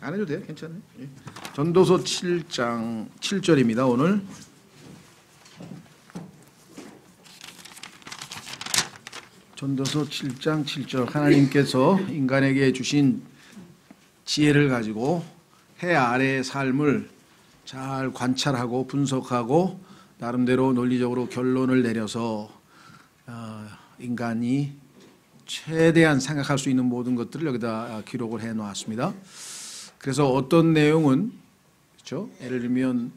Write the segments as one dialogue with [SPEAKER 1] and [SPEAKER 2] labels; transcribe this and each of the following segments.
[SPEAKER 1] 안 해도 돼요. 괜찮아요. 예. 전도서 7장 7절입니다. 오늘 전도서 7장 7절 하나님께서 인간에게 주신 지혜를 가지고 해 아래의 삶을 잘 관찰하고 분석하고 나름대로 논리적으로 결론을 내려서 인간이 최대한 생각할 수 있는 모든 것들을 여기다 기록을 해 놓았습니다. 그래서 어떤 내용은 그렇죠? 예를 들면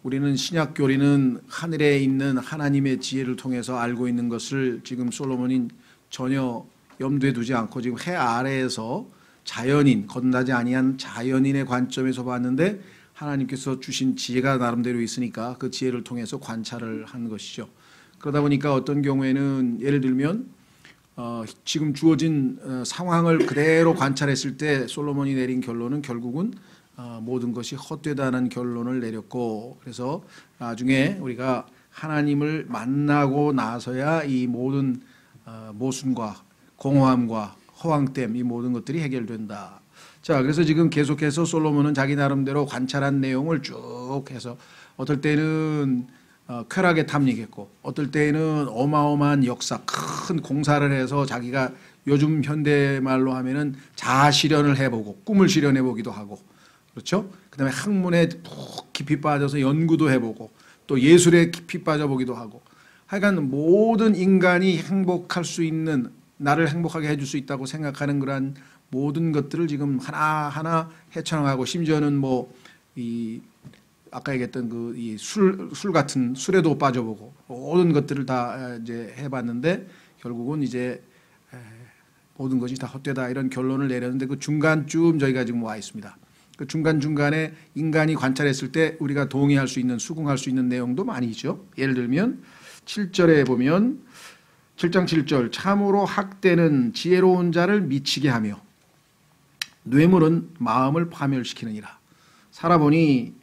[SPEAKER 1] 우리는 신약 교리는 하늘에 있는 하나님의 지혜를 통해서 알고 있는 것을 지금 솔로몬이 전혀 염두에 두지 않고 지금 해 아래에서 자연인, 거듭나지 아니한 자연인의 관점에서 봤는데 하나님께서 주신 지혜가 나름대로 있으니까 그 지혜를 통해서 관찰을 한 것이죠. 그러다 보니까 어떤 경우에는 예를 들면 지금 주어진 상황을 그대로 관찰했을 때 솔로몬이 내린 결론은 결국은 모든 것이 헛되다는 결론을 내렸고, 그래서 나중에 우리가 하나님을 만나고 나서야 이 모든 모순과 공허함과 허황됨 이 모든 것들이 해결된다. 자, 그래서 지금 계속해서 솔로몬은 자기 나름대로 관찰한 내용을 쭉 해서 어떨 때는 쾌락에 탐닉했고 어떨 때는 어마어마한 역사 큰 공사를 해서 자기가 요즘 현대말로 하면은 자아 실현을 해보고 꿈을 실현해 보기도 하고, 그렇죠? 그다음에 학문에 푹 깊이 빠져서 연구도 해보고 또 예술에 깊이 빠져보기도 하고, 하여간 모든 인간이 행복할 수 있는, 나를 행복하게 해줄 수 있다고 생각하는 그러한 모든 것들을 지금 하나하나 헤쳐나가고, 심지어는 뭐 이 아까 얘기했던 그 이 술 같은 술에도 빠져보고 모든 것들을 다 이제 해봤는데 결국은 이제 모든 것이 다 헛되다 이런 결론을 내렸는데, 그 중간쯤 저희가 지금 와 있습니다. 그 중간중간에 인간이 관찰했을 때 우리가 동의할 수 있는, 수긍할 수 있는 내용도 많이 있죠. 예를 들면 7절에 보면 7장 7절 참으로 학대는 지혜로운 자를 미치게 하며 뇌물은 마음을 파멸시키느니라. 살아보니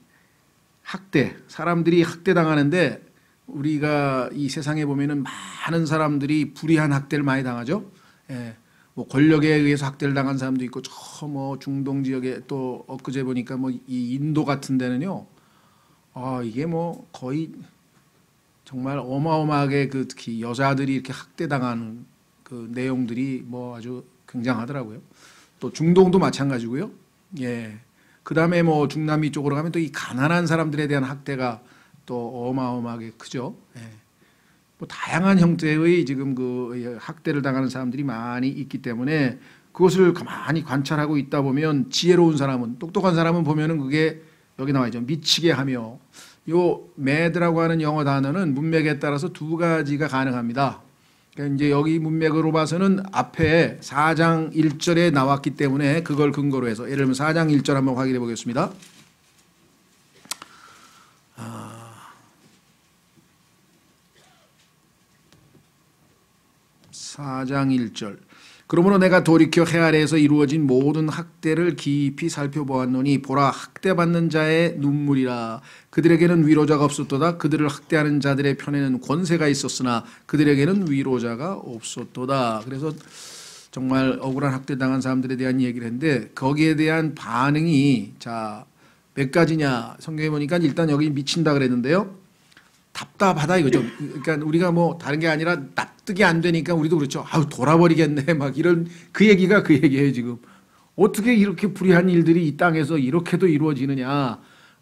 [SPEAKER 1] 학대, 사람들이 학대당하는데 우리가 이 세상에 보면은 많은 사람들이 불의한 학대를 많이 당하죠. 예. 뭐 권력에 의해서 학대를 당한 사람도 있고, 저 뭐 중동 지역에 또 엊그제 보니까 뭐 이 인도 같은 데는요, 이게 뭐 거의 정말 어마어마하게 그 특히 여자들이 이렇게 학대당하는 그 내용들이 뭐 아주 굉장하더라고요. 또 중동도 마찬가지고요. 예. 그 다음에 뭐 중남미 쪽으로 가면 또 이 가난한 사람들에 대한 학대가 또 어마어마하게 크죠. 예. 뭐 다양한 형태의 지금 그 학대를 당하는 사람들이 많이 있기 때문에 그것을 가만히 관찰하고 있다 보면 지혜로운 사람은, 똑똑한 사람은 보면은 그게 여기 나와 있죠. 미치게 하며. 요 mad라고 하는 영어 단어는 문맥에 따라서 두 가지가 가능합니다. 그러니까 이제 여기 문맥으로 봐서는 앞에 4장 1절에 나왔기 때문에 그걸 근거로 해서, 예를 들면 4장 1절 한번 확인해 보겠습니다. 4장 1절 그러므로 내가 돌이켜 해 아래에서 이루어진 모든 학대를 깊이 살펴보았노니 보라, 학대받는 자의 눈물이라. 그들에게는 위로자가 없었도다. 그들을 학대하는 자들의 편에는 권세가 있었으나 그들에게는 위로자가 없었도다. 그래서 정말 억울한 학대당한 사람들에 대한 얘기를 했는데 거기에 대한 반응이 자 몇 가지냐. 성경에 보니까 일단 여기 미친다 그랬는데요. 답답하다 이거죠. 그러니까 우리가 뭐 다른 게 아니라 납득이 안 되니까 우리도 그렇죠. 아우 돌아버리겠네 막 이런 그 얘기가 그 얘기예요. 지금 어떻게 이렇게 불의한 일들이 이 땅에서 이렇게도 이루어지느냐.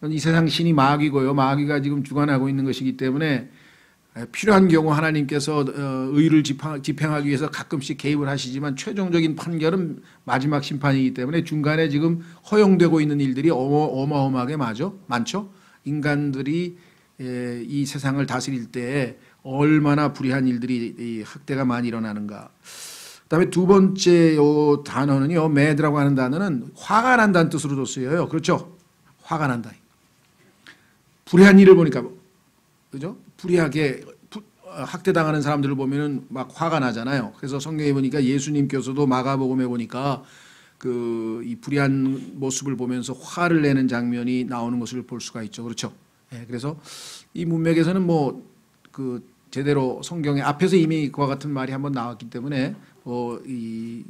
[SPEAKER 1] 이 세상 신이 마귀고요. 마귀가 지금 주관하고 있는 것이기 때문에 필요한 경우 하나님께서 의를 집행하기 위해서 가끔씩 개입을 하시지만 최종적인 판결은 마지막 심판이기 때문에 중간에 지금 허용되고 있는 일들이 어마어마하게 많죠. 인간들이 이 세상을 다스릴 때 얼마나 불의한 일들이 학대가 많이 일어나는가. 그다음에 두 번째 요 단어는요, mad라고 하는 단어는 화가 난다는 뜻으로도 쓰여요. 그렇죠? 화가 난다. 불의한 일을 보니까 그죠? 불의하게 학대당하는 사람들을 보면은 막 화가 나잖아요. 그래서 성경에 보니까 예수님께서도 마가복음에 보니까 그 이 불의한 모습을 보면서 화를 내는 장면이 나오는 것을 볼 수가 있죠. 그렇죠? 예, 그래서 이 문맥에서는 뭐 그 제대로 성경의 앞에서 이미 그와 같은 말이 한번 나왔기 때문에 이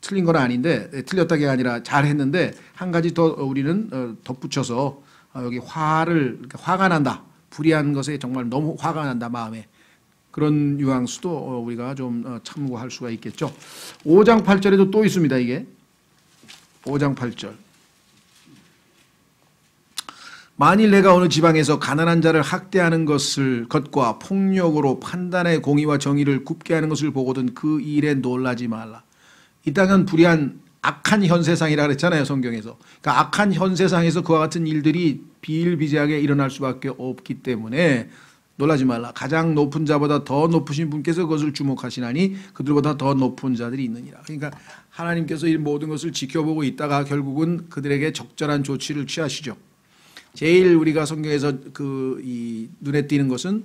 [SPEAKER 1] 틀린 건 아닌데 틀렸다게 아니라 잘했는데 한 가지 더 우리는 덧붙여서 여기 화가 난다. 불의한 것에 정말 너무 화가 난다 마음에. 그런 뉘앙스도 우리가 좀 참고할 수가 있겠죠. 5장 8절에도 또 있습니다. 이게 5장 8절. 만일 내가 어느 지방에서 가난한 자를 학대하는 것과 폭력으로 판단의 공의와 정의를 굽게 하는 것을 보거든 그 일에 놀라지 말라. 이 땅은 불의한 악한 현세상이라 그랬잖아요. 성경에서. 그러니까 악한 현세상에서 그와 같은 일들이 비일비재하게 일어날 수밖에 없기 때문에 놀라지 말라. 가장 높은 자보다 더 높으신 분께서 그것을 주목하시나니 그들보다 더 높은 자들이 있느니라. 그러니까 하나님께서 이 모든 것을 지켜보고 있다가 결국은 그들에게 적절한 조치를 취하시죠. 제일 우리가 성경에서 이 눈에 띄는 것은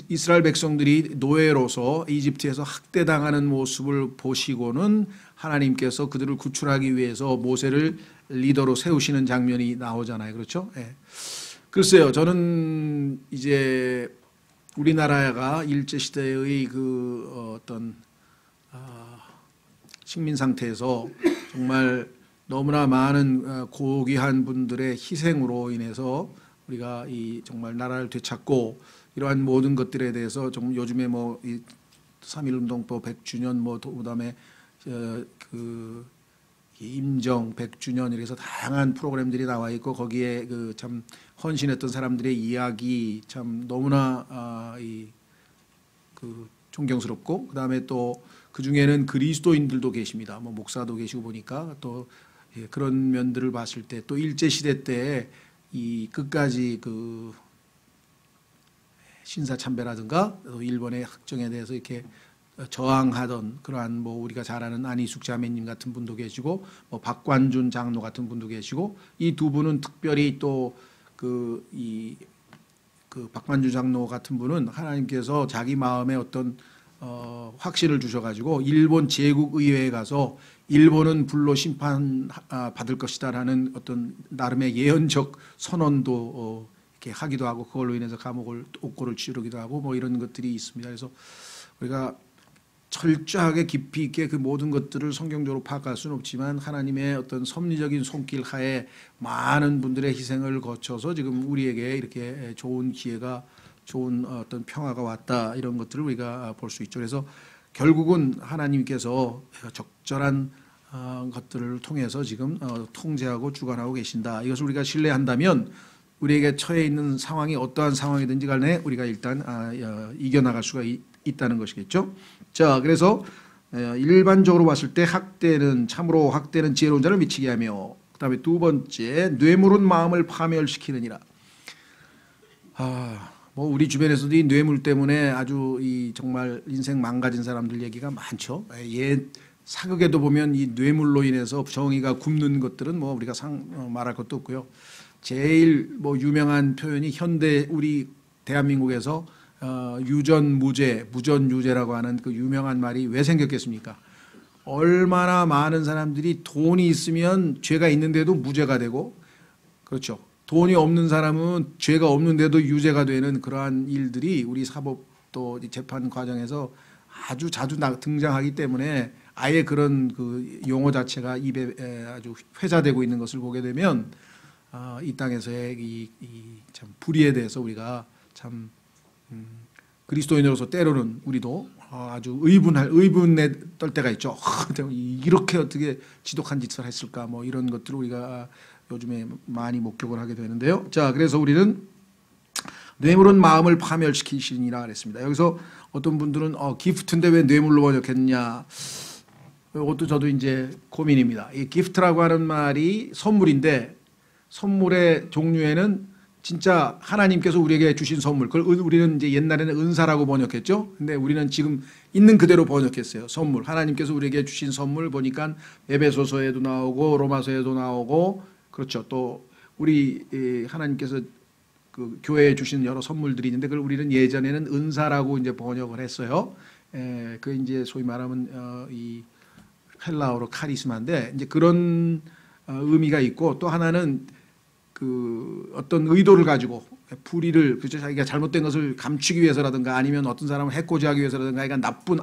[SPEAKER 1] 이스라엘 백성들이 노예로서 이집트에서 학대당하는 모습을 보시고는 하나님께서 그들을 구출하기 위해서 모세를 리더로 세우시는 장면이 나오잖아요. 그렇죠? 예. 글쎄요, 저는 이제 우리나라가 일제시대의 어떤 식민 상태에서 정말 너무나 많은 고귀한 분들의 희생으로 인해서 우리가 정말 나라를 되찾고 이러한 모든 것들에 대해서 좀 요즘에 이 3.1운동 또 100주년 그다음에 임정 100주년 이래서 다양한 프로그램들이 나와 있고 거기에 참 헌신했던 사람들의 이야기 참 너무나 존경스럽고 그다음에 또 그중에는 그리스도인들도 계십니다. 목사도 계시고 보니까 또 그런 면들을 봤을 때 또 일제 시대 때 이 끝까지 신사참배라든가 일본의 학정에 대해서 이렇게 저항하던 그러한 우리가 잘 아는 안희숙 자매님 같은 분도 계시고 박관준 장로 같은 분도 계시고 이 두 분은 특별히 또 박관준 장로 같은 분은 하나님께서 자기 마음에 어떤 확신을 주셔가지고 일본 제국의회에 가서 일본은 불로 심판 받을 것이다라는 어떤 나름의 예언적 선언도 이렇게 하기도 하고 그걸로 인해서 감옥을 옥고를 치르기도 하고 이런 것들이 있습니다. 그래서 우리가 철저하게 깊이 있게 그 모든 것들을 성경적으로 파악할 수는 없지만 하나님의 어떤 섭리적인 손길 하에 많은 분들의 희생을 거쳐서 지금 우리에게 이렇게 좋은 기회가 좋은 어떤 평화가 왔다 이런 것들을 우리가 볼 수 있죠. 그래서 결국은 하나님께서 적절한 것들을 통해서 지금 통제하고 주관하고 계신다. 이것을 우리가 신뢰한다면 우리에게 처해 있는 상황이 어떠한 상황이든지 간에 우리가 일단 이겨나갈 수가 있다는 것이겠죠. 자, 그래서 일반적으로 봤을 때 참으로 학대는 지혜로운 자를 미치게 하며 그다음에 두 번째 뇌물은 마음을 파멸시키느니라. 우리 주변에서도 이 뇌물 때문에 아주 정말 인생 망가진 사람들 얘기가 많죠. 사극에도 보면 이 뇌물로 인해서 정의가 굽는 것들은 우리가 말할 것도 없고요. 제일 유명한 표현이 현대 우리 대한민국에서 유전무죄, 무전유죄라고 하는 그 유명한 말이 왜 생겼겠습니까? 얼마나 많은 사람들이 돈이 있으면 죄가 있는데도 무죄가 되고, 그렇죠. 돈이 없는 사람은 죄가 없는데도 유죄가 되는 그러한 일들이 우리 사법 또 재판 과정에서 아주 자주 등장하기 때문에 아예 그런 용어 자체가 입에 아주 회자되고 있는 것을 보게 되면 이 땅에서의 참 불의에 대해서 우리가 참 그리스도인으로서 때로는 우리도 아주 의분에 떨 때가 있죠. 이렇게 어떻게 지독한 짓을 했을까 이런 것들을 우리가 요즘에 많이 목격을 하게 되는데요. 자, 그래서 우리는 뇌물은 마음을 파멸시키시니라 그랬습니다. 여기서 어떤 분들은 기프트인데 왜 뇌물로 번역했냐. 이것도 저도 이제 고민입니다. 이 기프트라고 하는 말이 선물인데 선물의 종류에는 진짜 하나님께서 우리에게 주신 선물. 그걸 우리는 이제 옛날에는 은사라고 번역했죠. 근데 우리는 지금 있는 그대로 번역했어요. 선물. 하나님께서 우리에게 주신 선물 보니까 에베소서에도 나오고 로마서에도 나오고 그렇죠. 또 우리 하나님께서 교회에 주신 여러 선물들이 있는데 그걸 우리는 예전에는 은사라고 이제 번역을 했어요. 그 이제 소위 말하면 이 헬라어로 카리스마인데 이제 그런 의미가 있고 또 하나는 어떤 의도를 가지고 불의를 그렇죠. 자기가 잘못된 것을 감추기 위해서라든가 아니면 어떤 사람을 해코지하기 위해서라든가 그러니까 나쁜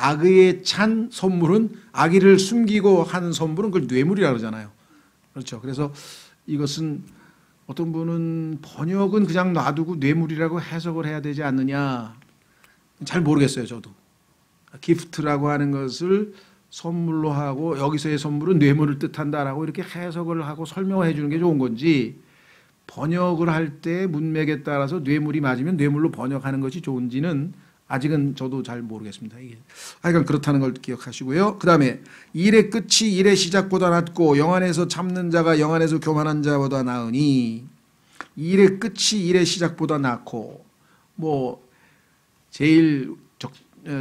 [SPEAKER 1] 악의에 찬 선물은 악의를 숨기고 하는 선물은 그걸 뇌물이라고 그러잖아요. 그렇죠. 그래서 이것은 어떤 분은 번역은 그냥 놔두고 뇌물이라고 해석을 해야 되지 않느냐. 잘 모르겠어요, 저도. 기프트라고 하는 것을 선물로 하고 여기서의 선물은 뇌물을 뜻한다라고 이렇게 해석을 하고 설명해 주는 게 좋은 건지, 번역을 할 때 문맥에 따라서 뇌물이 맞으면 뇌물로 번역하는 것이 좋은지는 아직은 저도 잘 모르겠습니다. 이게 하여간 그렇다는 걸 기억하시고요. 그 다음에 일의 끝이 일의 시작보다 낫고 영안에서 참는 자가 영안에서 교만한 자보다 나으니, 일의 끝이 일의 시작보다 낫고, 뭐 제일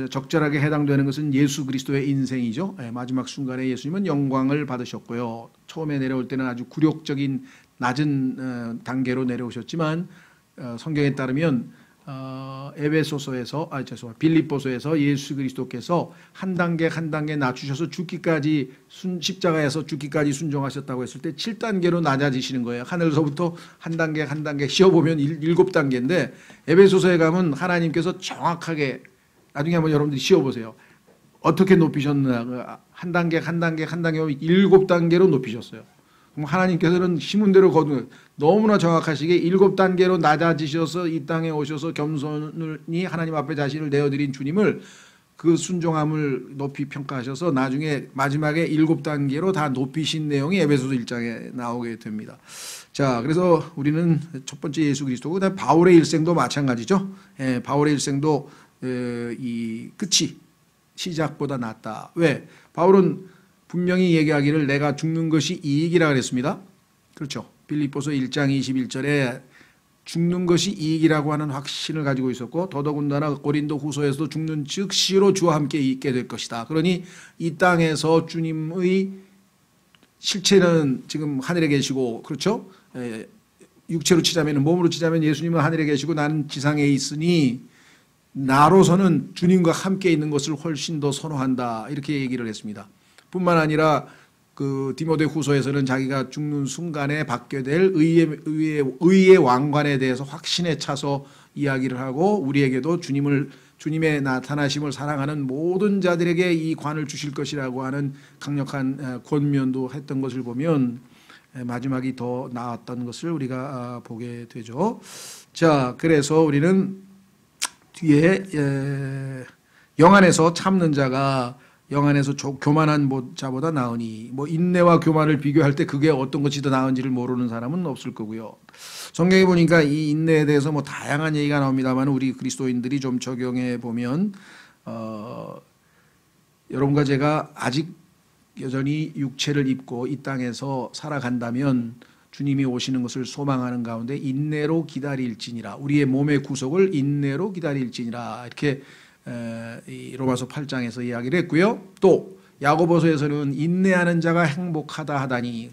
[SPEAKER 1] 적절하게 해당되는 것은 예수 그리스도의 인생이죠. 마지막 순간에 예수님은 영광을 받으셨고요. 처음에 내려올 때는 아주 굴욕적인 낮은 단계로 내려오셨지만 성경에 따르면 빌립보서에서 예수 그리스도께서 한 단계 한 단계 낮추셔서 죽기까지 십자가에서 죽기까지 순종하셨다고 했을 때 7단계로 낮아지시는 거예요. 하늘서부터 한 단계 한 단계 씌어보면 7단계인데 에베소서에 가면 하나님께서 정확하게, 나중에 한번 여러분들이 씌워보세요. 어떻게 높이셨나. 한 단계 한 단계 한 단계 7단계로 높이셨어요. 하나님께서는 심은 대로 거두는, 너무나 정확하시게 7단계로 낮아지셔서 이 땅에 오셔서 겸손히 하나님 앞에 자신을 내어드린 주님을, 그 순종함을 높이 평가하셔서 나중에 마지막에 7단계로 다 높이신 내용이 에베소서 1장에 나오게 됩니다. 자, 그래서 우리는 첫 번째 예수 그리스도고, 그다음에 바울의 일생도 마찬가지죠. 바울의 일생도 이 끝이 시작보다 낫다. 왜? 바울은 분명히 얘기하기를 내가 죽는 것이 이익이라 그랬습니다. 그렇죠. 빌립보서 1장 21절에 죽는 것이 이익이라고 하는 확신을 가지고 있었고, 더더군다나 고린도 후서에서도 죽는 즉시로 주와 함께 있게 될 것이다. 그러니 이 땅에서 주님의 실체는 지금 하늘에 계시고, 그렇죠. 육체로 치자면, 몸으로 치자면 예수님은 하늘에 계시고 나는 지상에 있으니 나로서는 주님과 함께 있는 것을 훨씬 더 선호한다. 이렇게 얘기를 했습니다. 뿐만 아니라 그 디모데 후서에서는 자기가 죽는 순간에 받게 될 의의 왕관에 대해서 확신에 차서 이야기를 하고, 우리에게도 주님의 나타나심을 사랑하는 모든 자들에게 이 관을 주실 것이라고 하는 강력한 권면도 했던 것을 보면 마지막이 더 나았던 것을 우리가 보게 되죠. 자, 그래서 우리는 뒤에 영안에서 참는 자가 영안에서 교만한 자보다 나으니, 뭐 인내와 교만을 비교할 때 그게 어떤 것이 더 나은지를 모르는 사람은 없을 거고요. 성경에 보니까 이 인내에 대해서 뭐 다양한 얘기가 나옵니다만, 우리 그리스도인들이 좀 적용해 보면 여러분과 제가 아직 여전히 육체를 입고 이 땅에서 살아간다면 주님이 오시는 것을 소망하는 가운데 인내로 기다릴지니라, 우리의 몸의 구속을 인내로 기다릴지니라, 이렇게 이 로마서 8장에서 이야기를 했고요. 또 야고보서에서는 인내하는 자가 행복하다 하다니,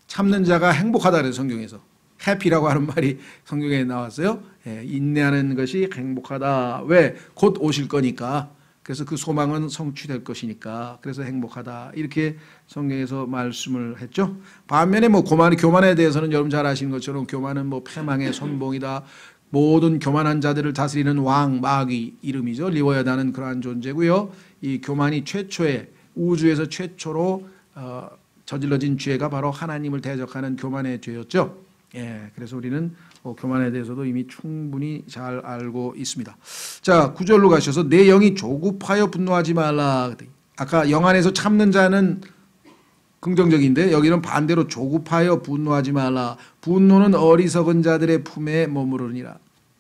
[SPEAKER 1] 참는 자가 행복하다 그래서 성경에서 해피라고 하는 말이 성경에 나왔어요. 인내하는 것이 행복하다. 왜? 곧 오실 거니까. 그래서 그 소망은 성취될 것이니까, 그래서 행복하다. 이렇게 성경에서 말씀을 했죠. 반면에 뭐 교만에 대해서는 여러분 잘 아시는 것처럼 교만은 뭐 패망의 선봉이다. 모든 교만한 자들을 다스리는 왕 마귀 이름이죠. 리워야다는 그러한 존재고요. 이 교만이 최초의 우주에서 최초로 저질러진 죄가 바로 하나님을 대적하는 교만의 죄였죠. 그래서 우리는 교만에 대해서도 이미 충분히 잘 알고 있습니다. 자, 9절로 가셔서 내 영이 조급하여 분노하지 말라. 아까 영 안에서 참는 자는 긍정적인데 여기는 반대로 조급하여 분노하지 말라. 분노는 어리석은 자들의 품에 머무르니라.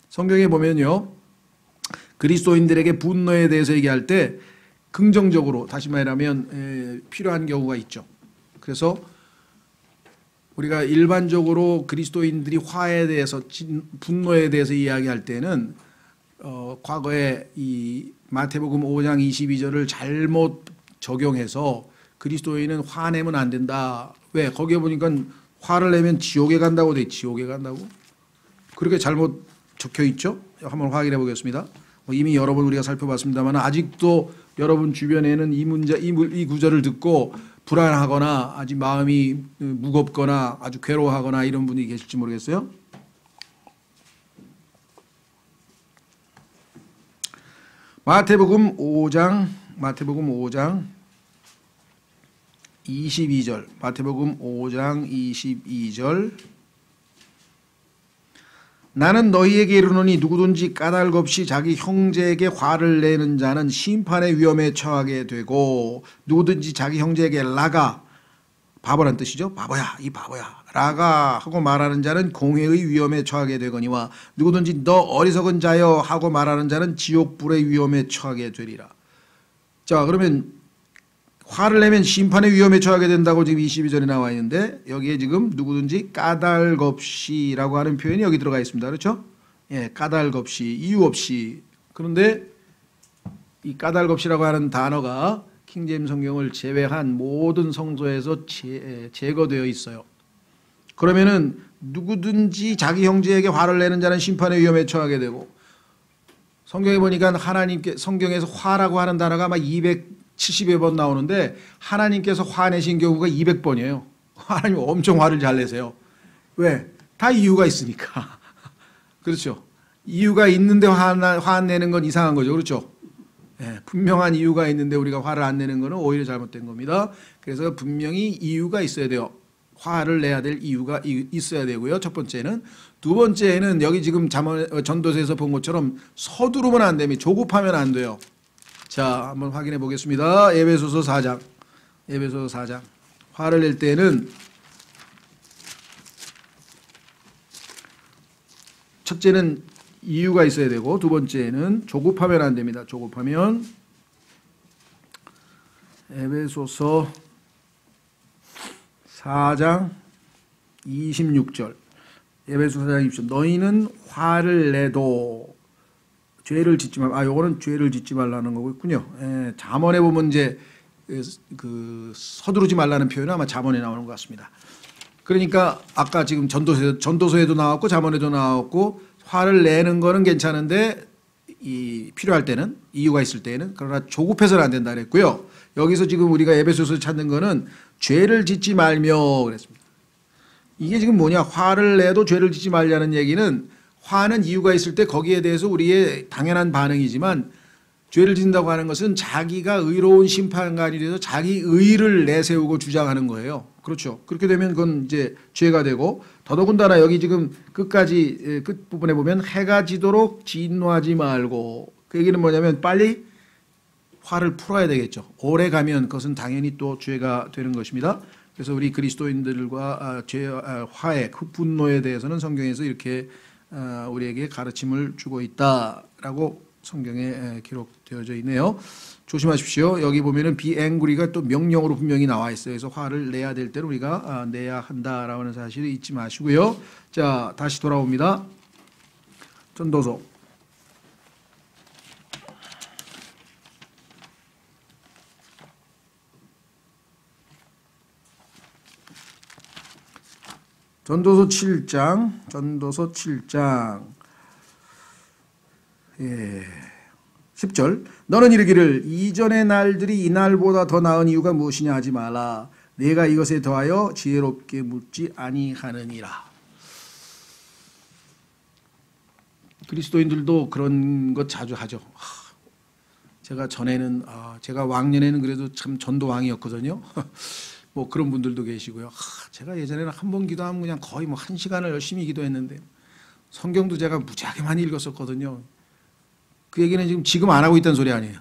[SPEAKER 1] 성경에 보면요, 그리스도인들에게 분노에 대해서 얘기할 때 긍정적으로, 다시 말하면 필요한 경우가 있죠. 그래서 우리가 일반적으로 그리스도인들이 화에 대해서, 분노에 대해서 이야기할 때는 과거에 이 마태복음 5장 22절을 잘못 적용해서 그리스도인은 화내면 안 된다. 왜? 거기에 보니까 화를 내면 지옥에 간다고 돼. 지옥에 간다고? 그렇게 잘못 적혀 있죠? 한번 확인해 보겠습니다. 이미 여러 번 우리가 살펴봤습니다만 아직도 여러분 주변에는 이 구절을 듣고 불안하거나 아주 마음이 무겁거나 아주 괴로워하거나 이런 분이 계실지 모르겠어요. 마태복음 5장 22절. 마태복음 5장 22절. 나는 너희에게 이르노니 누구든지 까닭 없이 자기 형제에게 화를 내는 자는 심판의 위험에 처하게 되고, 누구든지 자기 형제에게 라가, 바보란 뜻이죠. 바보야, 이 바보야, 라가 하고 말하는 자는 공회의 위험에 처하게 되거니와 누구든지 너 어리석은 자여 하고 말하는 자는 지옥불의 위험에 처하게 되리라. 자, 그러면 화를 내면 심판의 위험에 처하게 된다고 지금 22절에 나와 있는데, 여기에 지금 누구든지 까닭 없이라고 하는 표현이 여기 들어가 있습니다. 그렇죠? 예, 까닭 없이, 이유 없이. 그런데 이 까닭 없이라고 하는 단어가 킹제임 성경을 제외한 모든 성서에서 제거되어 있어요. 그러면은 누구든지 자기 형제에게 화를 내는 자는 심판의 위험에 처하게 되고, 성경에 보니까 하나님께, 성경에서 화라고 하는 단어가 아마 270여 번 나오는데 하나님께서 화내신 경우가 200번이에요. 하나님 엄청 화를 잘 내세요. 왜? 다 이유가 있으니까. 그렇죠? 이유가 있는데 화내는 건 이상한 거죠. 그렇죠? 예, 분명한 이유가 있는데 우리가 화를 안 내는 것은 오히려 잘못된 겁니다. 그래서 분명히 이유가 있어야 돼요. 화를 내야 될 이유가 있어야 되고요. 첫 번째는. 두 번째는 여기 지금 전도서에서 본 것처럼 서두르면 안 됩니다. 조급하면 안 돼요. 자, 한번 확인해 보겠습니다. 에베소서 4장. 에베소서 4장. 화를 낼 때는 첫째는 이유가 있어야 되고, 두 번째는 조급하면 안 됩니다. 조급하면. 에베소서 4장 26절. 에베소서 4장 26절. 너희는 화를 내도 죄를 짓지 말. 요거는 죄를 짓지 말라는 거겠군요. 예, 잠언에 보면 이제 서두르지 말라는 표현은 아마 잠언에 나오는 것 같습니다. 그러니까 아까 지금 전도서에도 나왔고 잠언에도 나왔고, 화를 내는 거는 괜찮은데 필요할 때는, 이유가 있을 때는, 그러나 조급해서는 안 된다 그랬고요. 여기서 지금 우리가 에베소서에서 찾는 거는 죄를 짓지 말며 그랬습니다. 이게 지금 뭐냐? 화를 내도 죄를 짓지 말자는 얘기는, 화는 이유가 있을 때 거기에 대해서 우리의 당연한 반응이지만, 죄를 짓는다고 하는 것은 자기가 의로운 심판관이 돼서 자기 의를 내세우고 주장하는 거예요. 그렇죠. 그렇게 되면 그건 이제 죄가 되고, 더더군다나 여기 지금 끝까지 끝부분에 보면 해가 지도록 진노하지 말고, 그 얘기는 뭐냐면 빨리 화를 풀어야 되겠죠. 오래 가면 그것은 당연히 또 죄가 되는 것입니다. 그래서 우리 그리스도인들과 화해, 그 분노에 대해서는 성경에서 이렇게 우리에게 가르침을 주고 있다라고 성경에 기록되어져 있네요. 조심하십시오. 여기 보면은 be angry가 또 명령어로 분명히 나와 있어요. 그래서 화를 내야 될 때는 우리가 내야 한다라는 사실을 잊지 마시고요. 자, 다시 돌아옵니다. 전도서. 전도서 7장. 예. 10절. 너는 이르기를 이전의 날들이 이 날보다 더 나은 이유가 무엇이냐 하지 말라. 내가 이것에 더하여 지혜롭게 묻지 아니하느니라. 그리스도인들도 그런 것 자주 하죠. 제가 전에는 제가 왕년에는 그래도 참 전도 왕이었거든요. 뭐 그런 분들도 계시고요. 제가 예전에는 한 번 기도하면 그냥 거의 뭐 1시간을 열심히 기도했는데, 성경도 제가 무지하게 많이 읽었었거든요. 그 얘기는 지금 안 하고 있다는 소리 아니에요.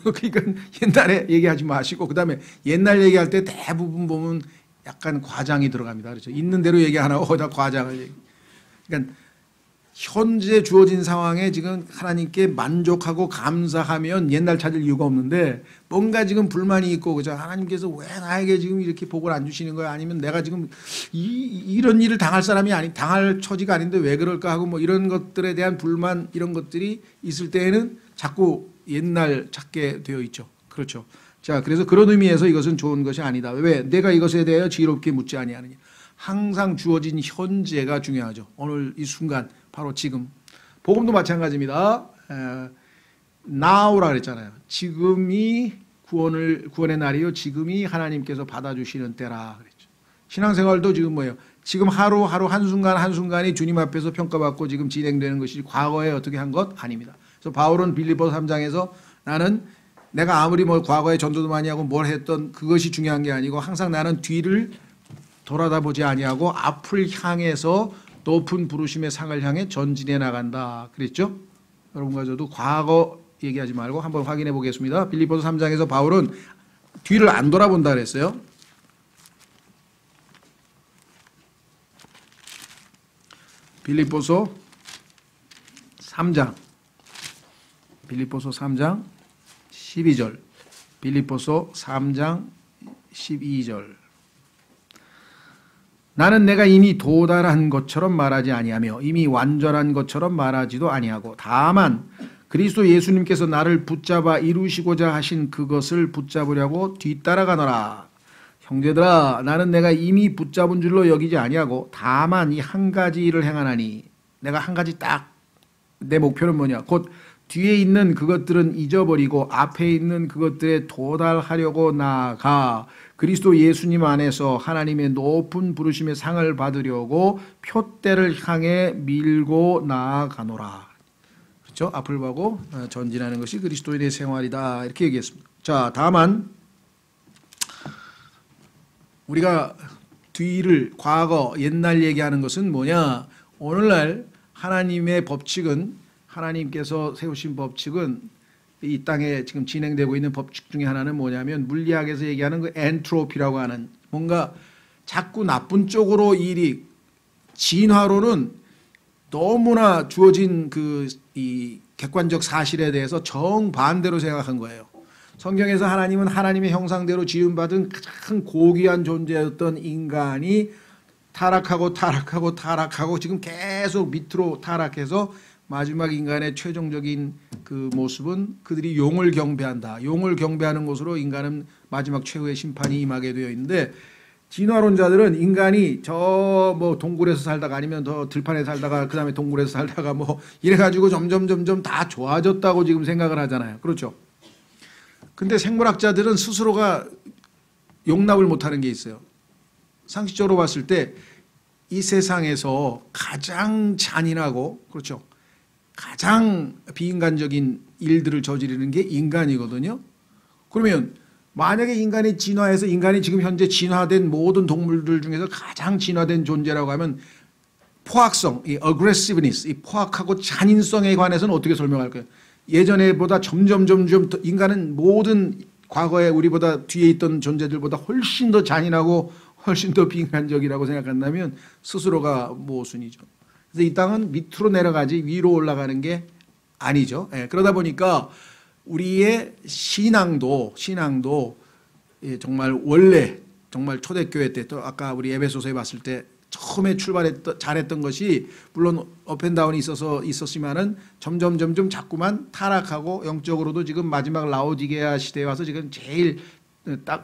[SPEAKER 1] 그러니까 옛날에 얘기하지 마시고, 그 다음에 옛날 얘기할 때 대부분 보면 약간 과장이 들어갑니다. 그렇죠. 있는 대로 얘기 안 하고 거기다 과장을 얘기. 그러니까 현재 주어진 상황에 지금 하나님께 만족하고 감사하면 옛날 찾을 이유가 없는데, 뭔가 지금 불만이 있고, 그죠? 하나님께서 왜 나에게 지금 이렇게 복을 안 주시는 거야? 아니면 내가 지금 이런 일을 당할 사람이 당할 처지가 아닌데 왜 그럴까 하고, 뭐 이런 것들에 대한 불만, 이런 것들이 있을 때에는 자꾸 옛날 찾게 되어 있죠. 그렇죠. 자, 그래서 그런 의미에서 이것은 좋은 것이 아니다. 왜? 내가 이것에 대하여 지혜롭게 묻지 아니하느냐. 항상 주어진 현재가 중요하죠. 오늘 이 순간, 바로 지금. 복음도 마찬가지입니다. now라 그랬잖아요. 지금이 구원의 날이요, 지금이 하나님께서 받아주시는 때라 그랬죠. 신앙생활도 지금 뭐예요? 지금 하루하루 한순간 한순간이 주님 앞에서 평가받고 지금 진행되는 것이 과거에 어떻게 한 것 아닙니다. 그래서 바울은 빌립보서 3장에서 나는 내가 아무리 뭐 과거에 전도도 많이 하고 뭘 했던 그것이 중요한 게 아니고 항상 나는 뒤를 돌아다보지 아니하고 앞을 향해서 높은 부르심의 상을 향해 전진해 나간다 그랬죠? 여러분과 저도 과거 얘기하지 말고 한번 확인해 보겠습니다. 빌립보서 3장에서 바울은 뒤를 안 돌아본다 그랬어요. 빌립보서 3장 12절 빌립보서 3장 12절 나는 내가 이미 도달한 것처럼 말하지 아니하며 이미 완전한 것처럼 말하지도 아니하고 다만 그리스도 예수님께서 나를 붙잡아 이루시고자 하신 그것을 붙잡으려고 뒤따라가노라. 형제들아 나는 내가 이미 붙잡은 줄로 여기지 아니하고 다만 이 한 가지 일을 행하나니 내가 한 가지 딱 내 목표는 뭐냐 곧 뒤에 있는 그것들은 잊어버리고 앞에 있는 그것들에 도달하려고 나아가 그리스도 예수님 안에서 하나님의 높은 부르심의 상을 받으려고 표대를 향해 밀고 나아가노라. 그렇죠? 앞을 보고 전진하는 것이 그리스도인의 생활이다 이렇게 얘기했습니다. 자, 다만 우리가 뒤를 과거 옛날 얘기하는 것은 뭐냐? 오늘날 하나님의 법칙은 하나님께서 세우신 법칙은 이 땅에 지금 진행되고 있는 법칙 중에 하나는 뭐냐면 물리학에서 얘기하는 그 엔트로피라고 하는 뭔가 자꾸 나쁜 쪽으로 일이 진화로는 너무나 주어진 이 객관적 사실에 대해서 정반대로 생각한 거예요. 성경에서 하나님은 하나님의 형상대로 지음받은 가장 고귀한 존재였던 인간이 타락하고 지금 계속 밑으로 타락해서 마지막 인간의 최종적인 그 모습은 그들이 용을 경배한다. 용을 경배하는 것으로 인간은 마지막 최후의 심판이 임하게 되어 있는데 진화론자들은 인간이 저 뭐 동굴에서 살다가 아니면 더 들판에 살다가 그 다음에 동굴에서 살다가 뭐 이래가지고 점점 다 좋아졌다고 지금 생각을 하잖아요. 그렇죠? 근데 생물학자들은 스스로가 용납을 못하는 게 있어요. 상식적으로 봤을 때 이 세상에서 가장 잔인하고 그렇죠. 가장 비인간적인 일들을 저지르는 게 인간이거든요. 그러면 만약에 인간이 진화해서 인간이 지금 현재 진화된 모든 동물들 중에서 가장 진화된 존재라고 하면 포악성, 이 aggressiveness, 이 포악하고 잔인성에 관해서는 어떻게 설명할까요? 예전에보다 점점 인간은 모든 과거에 우리보다 뒤에 있던 존재들보다 훨씬 더 잔인하고 훨씬 더 비인간적이라고 생각한다면 스스로가 모순이죠. 그래서 이 땅은 밑으로 내려가지 위로 올라가는 게 아니죠. 예, 그러다 보니까 우리의 신앙도 정말 원래 정말 초대교회 때 또 아까 우리 에베소서에 봤을 때 처음에 잘했던 것이 물론 업앤다운이 있었지만은 점점 자꾸만 타락하고 영적으로도 지금 마지막 라오디게아 시대에 와서 지금 제일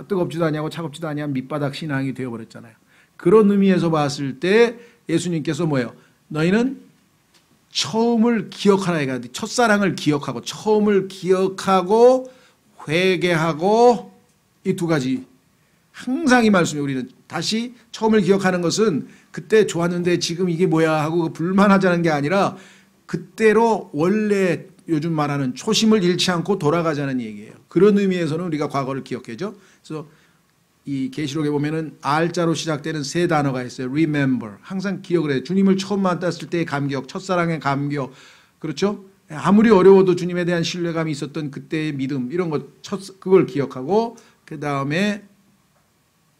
[SPEAKER 1] 뜨겁지도 아니하고 차갑지도 아니한 밑바닥 신앙이 되어버렸잖아요. 그런 의미에서 봤을 때 예수님께서 뭐예요? 너희는 처음을 기억하라 이가 첫사랑을 기억하고 처음을 기억하고 회개하고 이 두 가지 항상 이 말씀에 우리는 다시 처음을 기억하는 것은 그때 좋았는데 지금 이게 뭐야 하고 불만하자는 게 아니라 그때로 원래 요즘 말하는 초심을 잃지 않고 돌아가자는 얘기예요. 그런 의미에서는 우리가 과거를 기억해죠. 그래서 이 계시록에 보면은 R자로 시작되는 세 단어가 있어요. Remember. 항상 기억을 해요. 주님을 처음 만났을 때의 감격, 첫사랑의 감격. 그렇죠? 아무리 어려워도 주님에 대한 신뢰감이 있었던 그때의 믿음 이런 것 그걸 기억하고 그 다음에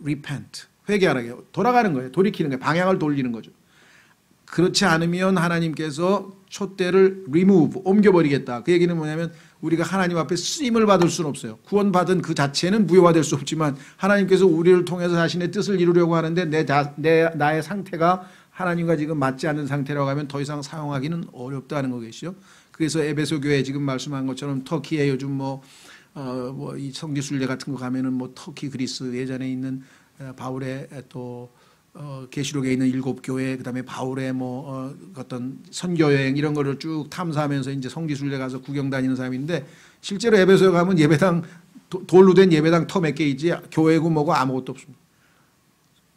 [SPEAKER 1] repent. 회개하라고 돌아가는 거예요. 돌이키는 거예요. 방향을 돌리는 거죠. 그렇지 않으면 하나님께서 촛대를 remove, 옮겨버리겠다. 그 얘기는 뭐냐면 우리가 하나님 앞에 쓰임을 받을 수는 없어요. 구원받은 그 자체는 무효화될 수 없지만 하나님께서 우리를 통해서 자신의 뜻을 이루려고 하는데 나의 상태가 하나님과 지금 맞지 않는 상태라고 하면 더 이상 사용하기는 어렵다는 거겠죠. 그래서 에베소 교회 지금 말씀한 것처럼 터키에 요즘 이 성지순례 같은 거 가면은 뭐 터키, 그리스 예전에 있는 바울의 또 계시록에 있는 7교회 그다음에 바울의 어떤 선교 여행 이런 거를 쭉 탐사하면서 이제 성지순례 가서 구경 다니는 사람인데 실제로 에베소에 가면 예배당 돌로 된 예배당 터 몇 개 있지 교회고 뭐고 아무것도 없습니다.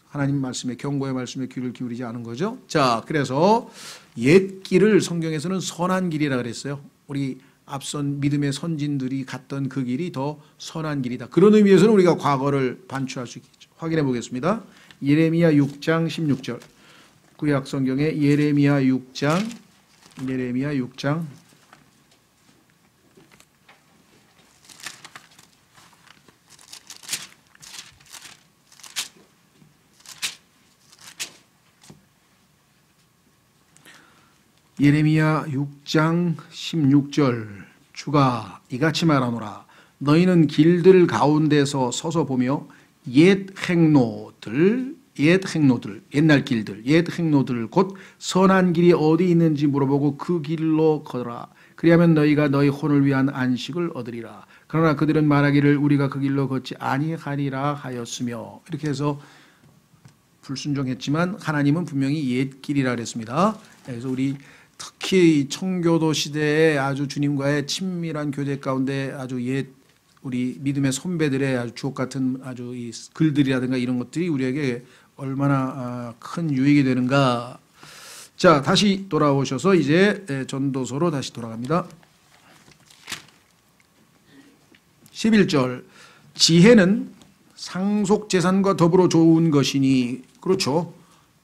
[SPEAKER 1] 하나님 말씀에 경고의 말씀에 귀를 기울이지 않은 거죠. 자, 그래서 옛 길을 성경에서는 선한 길이라 그랬어요. 우리 앞선 믿음의 선진들이 갔던 그 길이 더 선한 길이다. 그런 의미에서는 우리가 과거를 반추할 수 있겠죠. 확인해 보겠습니다. 예레미야 6장 16절. 구약 성경의 예레미야 6장 16절. 주가 이같이 말하노라. 너희는 길들 가운데서 서서 보며 옛 행로들, 옛날 길들, 옛 행로들 곧 선한 길이 어디 있는지 물어보고 그 길로 걸어라. 그리하면 너희가 너희 혼을 위한 안식을 얻으리라. 그러나 그들은 말하기를 우리가 그 길로 걷지 아니하리라 하였으며. 이렇게 해서 불순종했지만 하나님은 분명히 옛 길이라 그랬습니다. 그래서 우리 특히 청교도 시대에 아주 주님과의 친밀한 교제 가운데 아주 옛 우리 믿음의 선배들의 아주 주옥 같은 아주 이 글들이라든가 이런 것들이 우리에게 얼마나 큰 유익이 되는가. 자, 다시 돌아오셔서 이제 전도서로 다시 돌아갑니다. 11절. 지혜는 상속재산과 더불어 좋은 것이니. 그렇죠.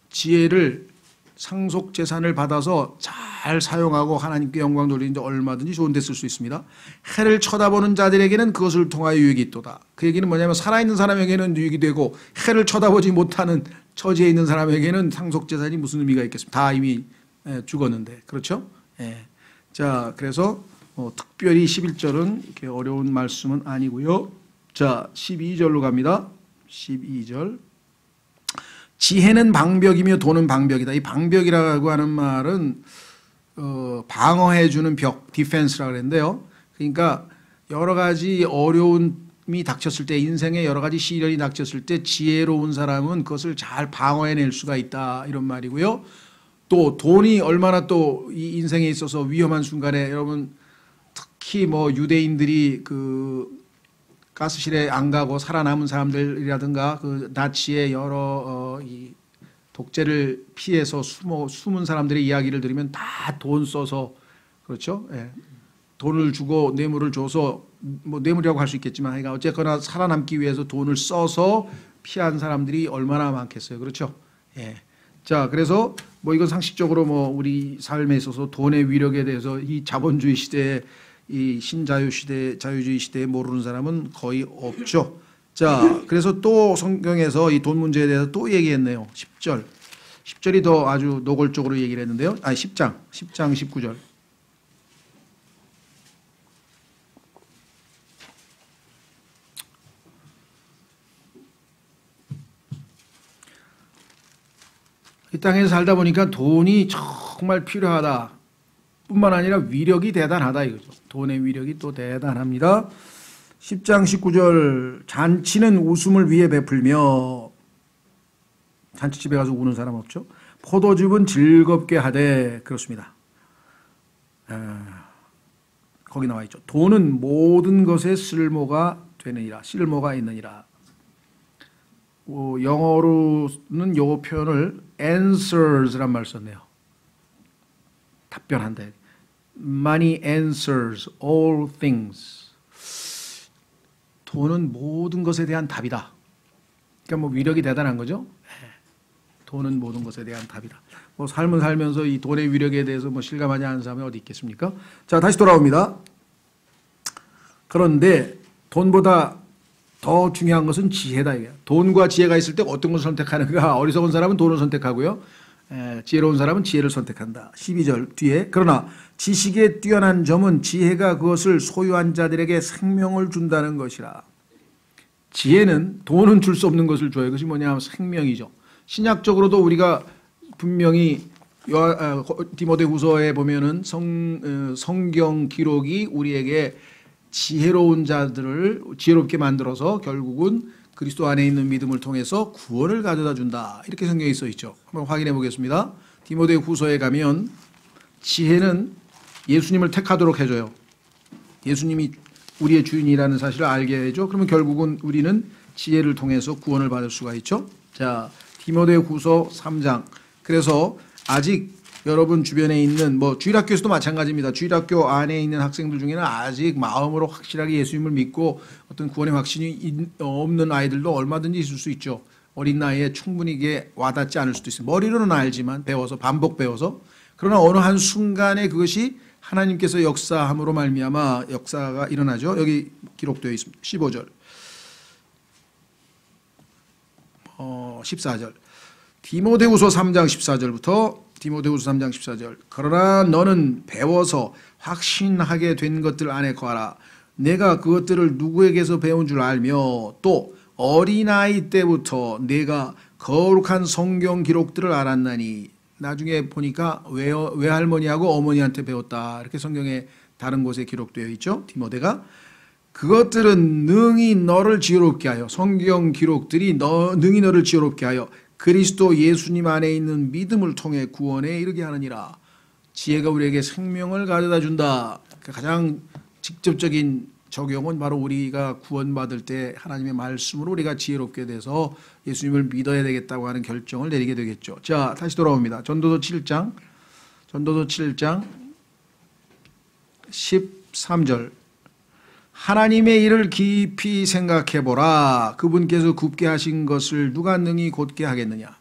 [SPEAKER 1] 지혜를 상속재산을 받아서 잘 사용하고 하나님께 영광 돌리는데 얼마든지 좋은 데 쓸 수 있습니다. 해를 쳐다보는 자들에게는 그것을 통하여 유익이 있도다. 그 얘기는 뭐냐면 살아있는 사람에게는 유익이 되고 해를 쳐다보지 못하는 처지에 있는 사람에게는 상속재산이 무슨 의미가 있겠습니까? 다 이미 죽었는데. 그렇죠? 자, 그래서 특별히 11절은 이렇게 어려운 말씀은 아니고요. 자, 12절로 갑니다. 12절. 지혜는 방벽이며 돈은 방벽이다. 이 방벽이라고 하는 말은 방어해주는 벽, 디펜스라고 그랬는데요. 그러니까 여러 가지 어려움이 닥쳤을 때, 인생에 여러 가지 시련이 닥쳤을 때 지혜로운 사람은 그것을 잘 방어해낼 수가 있다, 이런 말이고요. 또 돈이 얼마나 또 이 인생에 있어서 위험한 순간에, 여러분 특히 뭐 유대인들이 그 가스실에 안 가고 살아남은 사람들이라든가 그 나치의 여러 이 독재를 피해서 숨은 사람들의 이야기를 들으면 다 돈 써서, 그렇죠? 돈을 주고 뇌물을 줘서, 뭐 뇌물이라고 할 수 있겠지만 그러니까 어쨌거나 살아남기 위해서 돈을 써서 피한 사람들이 얼마나 많겠어요. 그렇죠? 자, 그래서 뭐 이건 상식적으로 뭐 우리 삶에 있어서 돈의 위력에 대해서 이 자본주의 시대에, 이 신자유 시대, 자유주의 시대에 모르는 사람은 거의 없죠. 자, 그래서 또 성경에서 이 돈 문제에 대해서 또 얘기했네요. 10절. 10절이 더 아주 노골적으로 얘기를 했는데요. 10장 19절. 이 땅에서 살다 보니까 돈이 정말 필요하다 뿐만 아니라 위력이 대단하다 이거죠. 돈의 위력이 또 대단합니다. 10장 19절. 잔치는 웃음을 위해 베풀며, 잔치집에 가서 우는 사람 없죠. 포도즙은 즐겁게 하되. 그렇습니다. 거기 나와 있죠. 돈은 모든 것에 쓸모가 되느니라. 쓸모가 있느니라. 영어로는 이 표현을 answers란 말 썼네요. 답변한다. Money answers all things. 돈은 모든 것에 대한 답이다. 그러니까 뭐 위력이 대단한 거죠. 돈은 모든 것에 대한 답이다. 뭐 삶을 살면서 이 돈의 위력에 대해서 뭐 실감하지 않는 사람이 어디 있겠습니까? 자, 다시 돌아옵니다. 그런데 돈보다 더 중요한 것은 지혜다. 이게 돈과 지혜가 있을 때 어떤 것을 선택하는가. 어리석은 사람은 돈을 선택하고요. 지혜로운 사람은 지혜를 선택한다. 12절 뒤에. 그러나 지식의 뛰어난 점은 지혜가 그것을 소유한 자들에게 생명을 준다는 것이라. 지혜는 돈은 줄 수 없는 것을 줘요. 그것이 뭐냐면 생명이죠. 신약적으로도 우리가 분명히 디모데후서에 보면은 성경 기록이 우리에게 지혜로운 자들을 지혜롭게 만들어서 결국은 그리스도 안에 있는 믿음을 통해서 구원을 가져다 준다. 이렇게 성경에 써 있죠. 한번 확인해 보겠습니다. 디모데후서에 가면 지혜는 예수님을 택하도록 해줘요. 예수님이 우리의 주인이라는 사실을 알게 해줘. 그러면 결국은 우리는 지혜를 통해서 구원을 받을 수가 있죠. 자, 디모데후서 3장. 그래서 아직 여러분 주변에 있는 뭐 주일학교에서도 마찬가지입니다. 주일학교 안에 있는 학생들 중에는 아직 마음으로 확실하게 예수님을 믿고 어떤 구원의 확신이 없는 아이들도 얼마든지 있을 수 있죠. 어린 나이에 충분히 이게 와닿지 않을 수도 있어요. 머리로는 알지만 배워서 반복 배워서 그러나 어느 한 순간에 그것이 하나님께서 역사함으로 말미암아 역사가 일어나죠. 여기 기록되어 있습니다. 15절 14절 디모데후서 3장 14절부터 디모데후서 3장 14절 그러나 너는 배워서 확신하게 된 것들 안에 거하라. 내가 그것들을 누구에게서 배운 줄 알며 또 어린아이 때부터 내가 거룩한 성경 기록들을 알았나니. 나중에 보니까 외할머니하고 어머니한테 배웠다 이렇게 성경에 다른 곳에 기록되어 있죠. 디모데가 그것들은 능히 너를 지혜롭게 하여 성경 기록들이 능히 너를 지혜롭게 하여 그리스도 예수님 안에 있는 믿음을 통해 구원에 이르게 하느니라. 지혜가 우리에게 생명을 가져다 준다. 가장 직접적인 적용은 바로 우리가 구원받을 때 하나님의 말씀으로 우리가 지혜롭게 돼서 예수님을 믿어야 되겠다고 하는 결정을 내리게 되겠죠. 자, 다시 돌아옵니다. 전도서 7장 13절 하나님의 일을 깊이 생각해 보라. 그분께서 굽게 하신 것을 누가 능히 곧게 하겠느냐.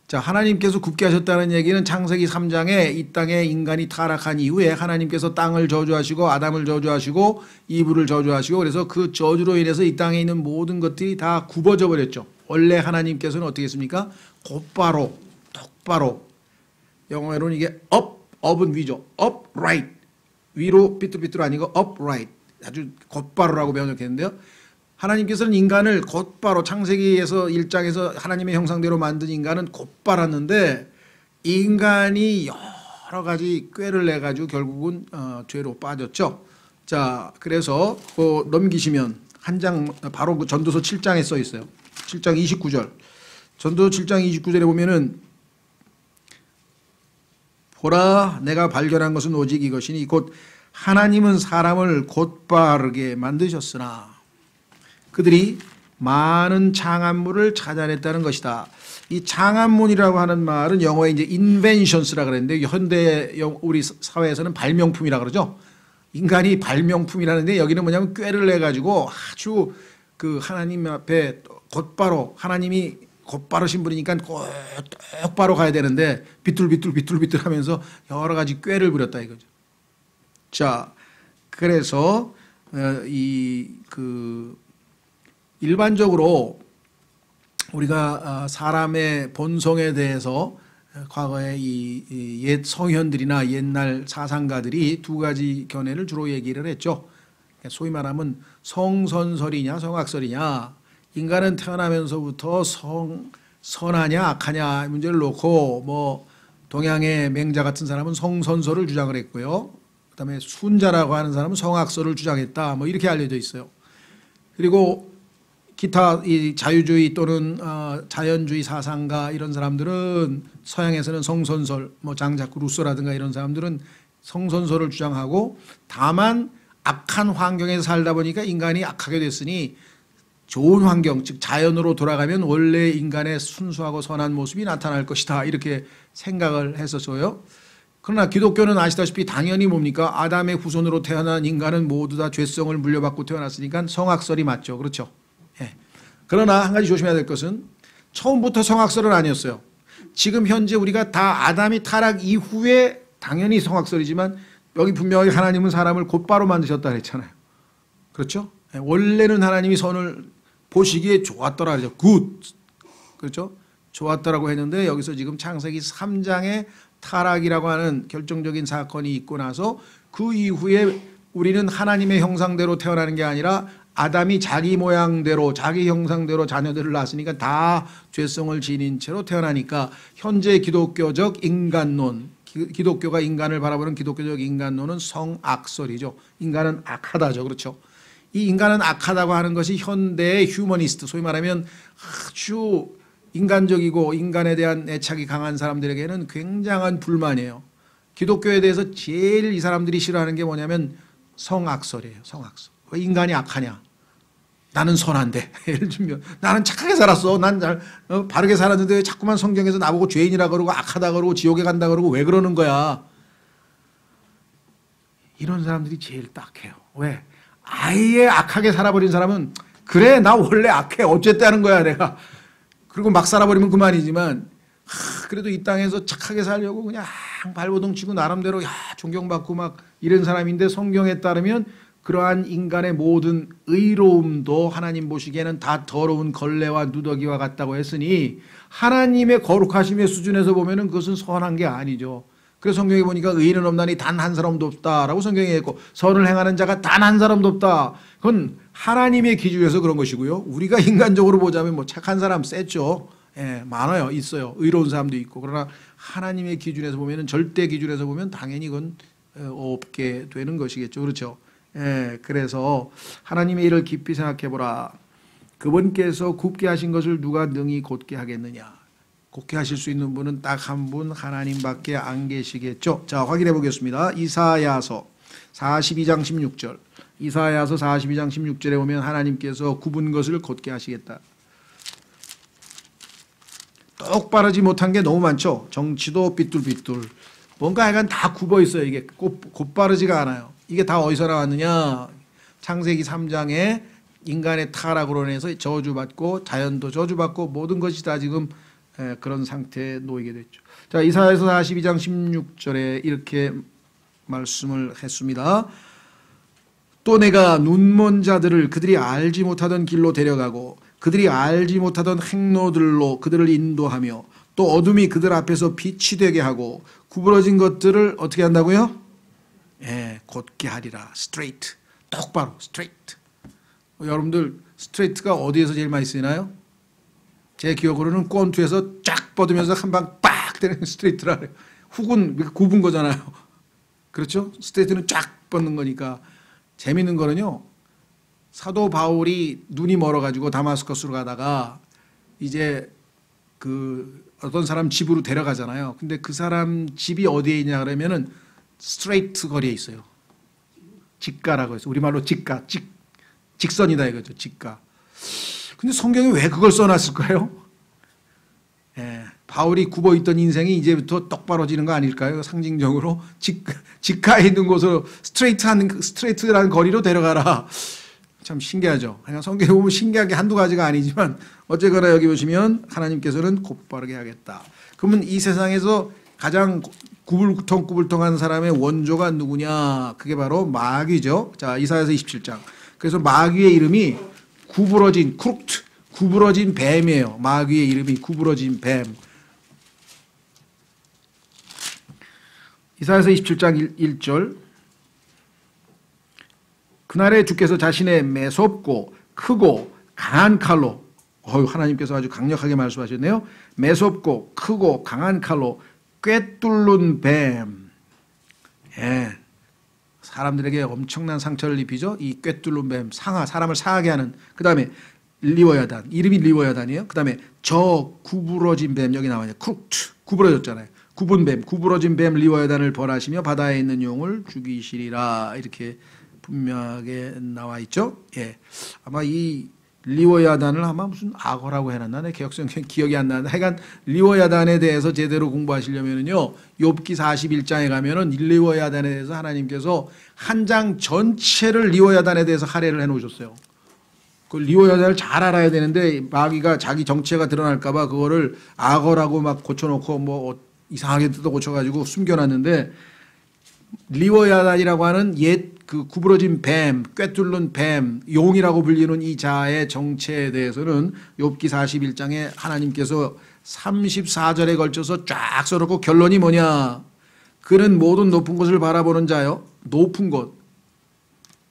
[SPEAKER 1] 자, 하나님께서 굽게 하셨다는 얘기는 창세기 3장에 이 땅에 인간이 타락한 이후에 하나님께서 땅을 저주하시고 아담을 저주하시고 이브를 저주하시고 그래서 그 저주로 인해서 이 땅에 있는 모든 것들이 다 굽어져 버렸죠. 원래 하나님께서는 어떻게 했습니까? 곧바로 똑바로 영어로는 이게 up은 위죠. upright 위로 삐뚤삐뚤 아니고 upright 아주 곧바로라고 번역했는데요. 하나님께서는 인간을 곧바로 창세기에서 1장에서 하나님의 형상대로 만든 인간은 곧바랐는데 인간이 여러 가지 꾀를 내가지고 결국은 죄로 빠졌죠. 자, 그래서 넘기시면 한 장 바로 그 전도서 7장에 써 있어요. 7장 29절. 전도서 7장 29절에 보면은 보라 내가 발견한 것은 오직 이것이니 곧 하나님은 사람을 곧바르게 만드셨으나 그들이 많은 장안문을 찾아냈다는 것이다. 이 장안문이라고 하는 말은 영어에 이제 inventions라 그랬는데 현대 우리 사회에서는 발명품이라 그러죠. 인간이 발명품이라는데 여기는 뭐냐면 꾀를 내 가지고 아주 그 하나님 앞에 곧바로 하나님이 곧바르신 분이니까 똑바로 가야 되는데 비뚤비뚤 하면서 여러 가지 꾀를 부렸다 이거죠. 자, 그래서 일반적으로 우리가 사람의 본성에 대해서 과거에 이 옛 성현들이나 옛날 사상가들이 두 가지 견해를 주로 얘기를 했죠. 소위 말하면 성선설이냐 성악설이냐. 인간은 태어나면서부터 선하냐 악하냐 문제를 놓고 뭐 동양의 맹자 같은 사람은 성선설을 주장을 했고요. 그다음에 순자라고 하는 사람은 성악설을 주장했다. 뭐 이렇게 알려져 있어요. 그리고 기타 이 자유주의 또는 자연주의 사상가 이런 사람들은 서양에서는 성선설, 뭐 장자크 루소라든가 이런 사람들은 성선설을 주장하고 다만 악한 환경에서 살다 보니까 인간이 악하게 됐으니 좋은 환경, 즉 자연으로 돌아가면 원래 인간의 순수하고 선한 모습이 나타날 것이다 이렇게 생각을 했었어요. 그러나 기독교는 아시다시피 당연히 뭡니까? 아담의 후손으로 태어난 인간은 모두 다 죄성을 물려받고 태어났으니까 성악설이 맞죠. 그렇죠? 예. 그러나 한 가지 조심해야 될 것은 처음부터 성악설은 아니었어요. 지금 현재 우리가 다 아담이 타락 이후에 당연히 성악설이지만 여기 분명히 하나님은 사람을 곧바로 만드셨다 그랬잖아요. 그렇죠? 예. 원래는 하나님이 선을 보시기에 좋았더라 그러죠. 굿. 그렇죠? 좋았더라고 했는데 여기서 지금 창세기 3장에 타락이라고 하는 결정적인 사건이 있고 나서 그 이후에 우리는 하나님의 형상대로 태어나는 게 아니라 아담이 자기 모양대로 자기 형상대로 자녀들을 낳았으니까 다 죄성을 지닌 채로 태어나니까 현재 기독교적 인간론, 기독교가 인간을 바라보는 기독교적 인간론은 성악설이죠. 인간은 악하다죠. 그렇죠? 이 인간은 악하다고 하는 것이 현대의 휴머니스트, 소위 말하면 아주 인간적이고 인간에 대한 애착이 강한 사람들에게는 굉장한 불만이에요. 기독교에 대해서 제일 이 사람들이 싫어하는 게 뭐냐면 성악설이에요. 성악설. 왜 인간이 악하냐? 나는 선한데 예를 들면 나는 착하게 살았어. 난 바르게 살았는데 왜 자꾸만 성경에서 나보고 죄인이라 그러고 악하다 그러고 지옥에 간다 그러고 왜 그러는 거야. 이런 사람들이 제일 딱해요. 왜? 아예 악하게 살아버린 사람은 그래 나 원래 악해 어쨌다는 거야 내가. 그리고 막 살아버리면 그만이지만 그래도 이 땅에서 착하게 살려고 그냥 발버둥 치고 나름대로 존경받고 막 이런 사람인데 성경에 따르면 그러한 인간의 모든 의로움도 하나님 보시기에는 다 더러운 걸레와 누더기와 같다고 했으니 하나님의 거룩하심의 수준에서 보면은 그것은 선한 게 아니죠. 그래서 성경에 보니까 의인은 없나니 단 한 사람도 없다라고 성경에 했고 선을 행하는 자가 단 한 사람도 없다. 그건 하나님의 기준에서 그런 것이고요. 우리가 인간적으로 보자면 뭐 착한 사람 셌죠. 예, 많아요. 있어요. 의로운 사람도 있고. 그러나 하나님의 기준에서 보면은 절대 기준에서 보면 당연히 그건 없게 되는 것이겠죠. 그렇죠. 예, 그래서 하나님의 일을 깊이 생각해 보라. 그분께서 굽게 하신 것을 누가 능히 곧게 하겠느냐. 곧게 하실 수 있는 분은 딱 한 분 하나님밖에 안 계시겠죠. 자, 확인해 보겠습니다. 이사야서 42장 16절. 이사야서 42장 16절에 보면 하나님께서 굽은 것을 곧게 하시겠다. 똑바르지 못한 게 너무 많죠. 정치도 삐뚤삐뚤. 뭔가 하여간 다 굽어 있어요. 이게 곧바르지가 않아요. 이게 다 어디서 나왔느냐. 창세기 3장에 인간의 타락으로 인해서 저주받고 자연도 저주받고 모든 것이 다 지금 그런 상태에 놓이게 됐죠. 자, 이사야서 42장 16절에 이렇게 말씀을 했습니다. 또 내가 눈먼 자들을 그들이 알지 못하던 길로 데려가고 그들이 알지 못하던 행로들로 그들을 인도하며 또 어둠이 그들 앞에서 빛이 되게 하고 구부러진 것들을 어떻게 한다고요? 예, 곧게 하리라. 스트레이트. 똑바로 스트레이트. 여러분들 스트레이트가 어디에서 제일 많이 쓰이나요? 제 기억으로는 권투에서 쫙 뻗으면서 한 방 빡 때리는 스트레이트라 그래요. 훅은 굽은 거잖아요. 그렇죠? 스트레이트는 쫙 뻗는 거니까. 재밌는 거는요. 사도 바울이 눈이 멀어가지고 다마스커스로 가다가 이제 그 어떤 사람 집으로 데려가잖아요. 근데 그 사람 집이 어디에 있냐 그러면은 스트레이트 거리에 있어요. 직가라고 해서 우리말로 직가, 직선이다 이거죠. 직가. 근데 성경에 왜 그걸 써놨을까요? 예, 바울이 굽어 있던 인생이 이제부터 똑바로지는 거 아닐까요? 상징적으로 직가에 있는 곳으로 스트레이트라는 거리로 데려가라. 참 신기하죠. 그냥 성경에 보면 신기한 게 한두 가지가 아니지만 어쨌거나 여기 보시면 하나님께서는 곧바르게 하겠다. 그러면 이 세상에서 가장 구불통구불통한 사람의 원조가 누구냐? 그게 바로 마귀죠. 자, 이사야서 27장. 그래서 마귀의 이름이 구부러진 크룩트, 구부러진 뱀이에요. 마귀의 이름이 구부러진 뱀. 이사야서 27장 1절. 그날에 주께서 자신의 매섭고 크고 강한 칼로, 하나님께서 아주 강력하게 말씀하셨네요. 매섭고 크고 강한 칼로 꿰뚫는 뱀. 예. 사람들에게 엄청난 상처를 입히죠. 이 꿰뚫는 뱀, 사람을 상하게 하는. 그 다음에 리워야단, 이름이 리워야단이에요. 그 다음에 저 구부러진 뱀, 여기 나와요. 크룩트, 구부러졌잖아요. 굽은 뱀, 구부러진 뱀 리워야단을 벌하시며 바다에 있는 용을 죽이시리라. 이렇게 분명하게 나와 있죠. 예. 아마 이 리워야단을 아마 무슨 악어라고 해놨나? 내 개혁성경 기억이 안 나는데 하여간 리워야단에 대해서 제대로 공부하시려면은요, 욥기 41장에 가면은 리워야단에 대해서 하나님께서 한 장 전체를 리워야단에 대해서 할애를 해 놓으셨어요. 그 리워야단을 잘 알아야 되는데 마귀가 자기 정체가 드러날까봐 그거를 악어라고 막 고쳐놓고 뭐 이상하게 뜯어 고쳐가지고 숨겨놨는데, 리워야단이라고 하는 옛 그 구부러진 뱀, 꿰뚫는 뱀, 용이라고 불리는 이 자의 정체에 대해서는 욥기 41장에 하나님께서 34절에 걸쳐서 쫙 써놓고 결론이 뭐냐? 그는 모든 높은 곳을 바라보는 자요. 높은 곳.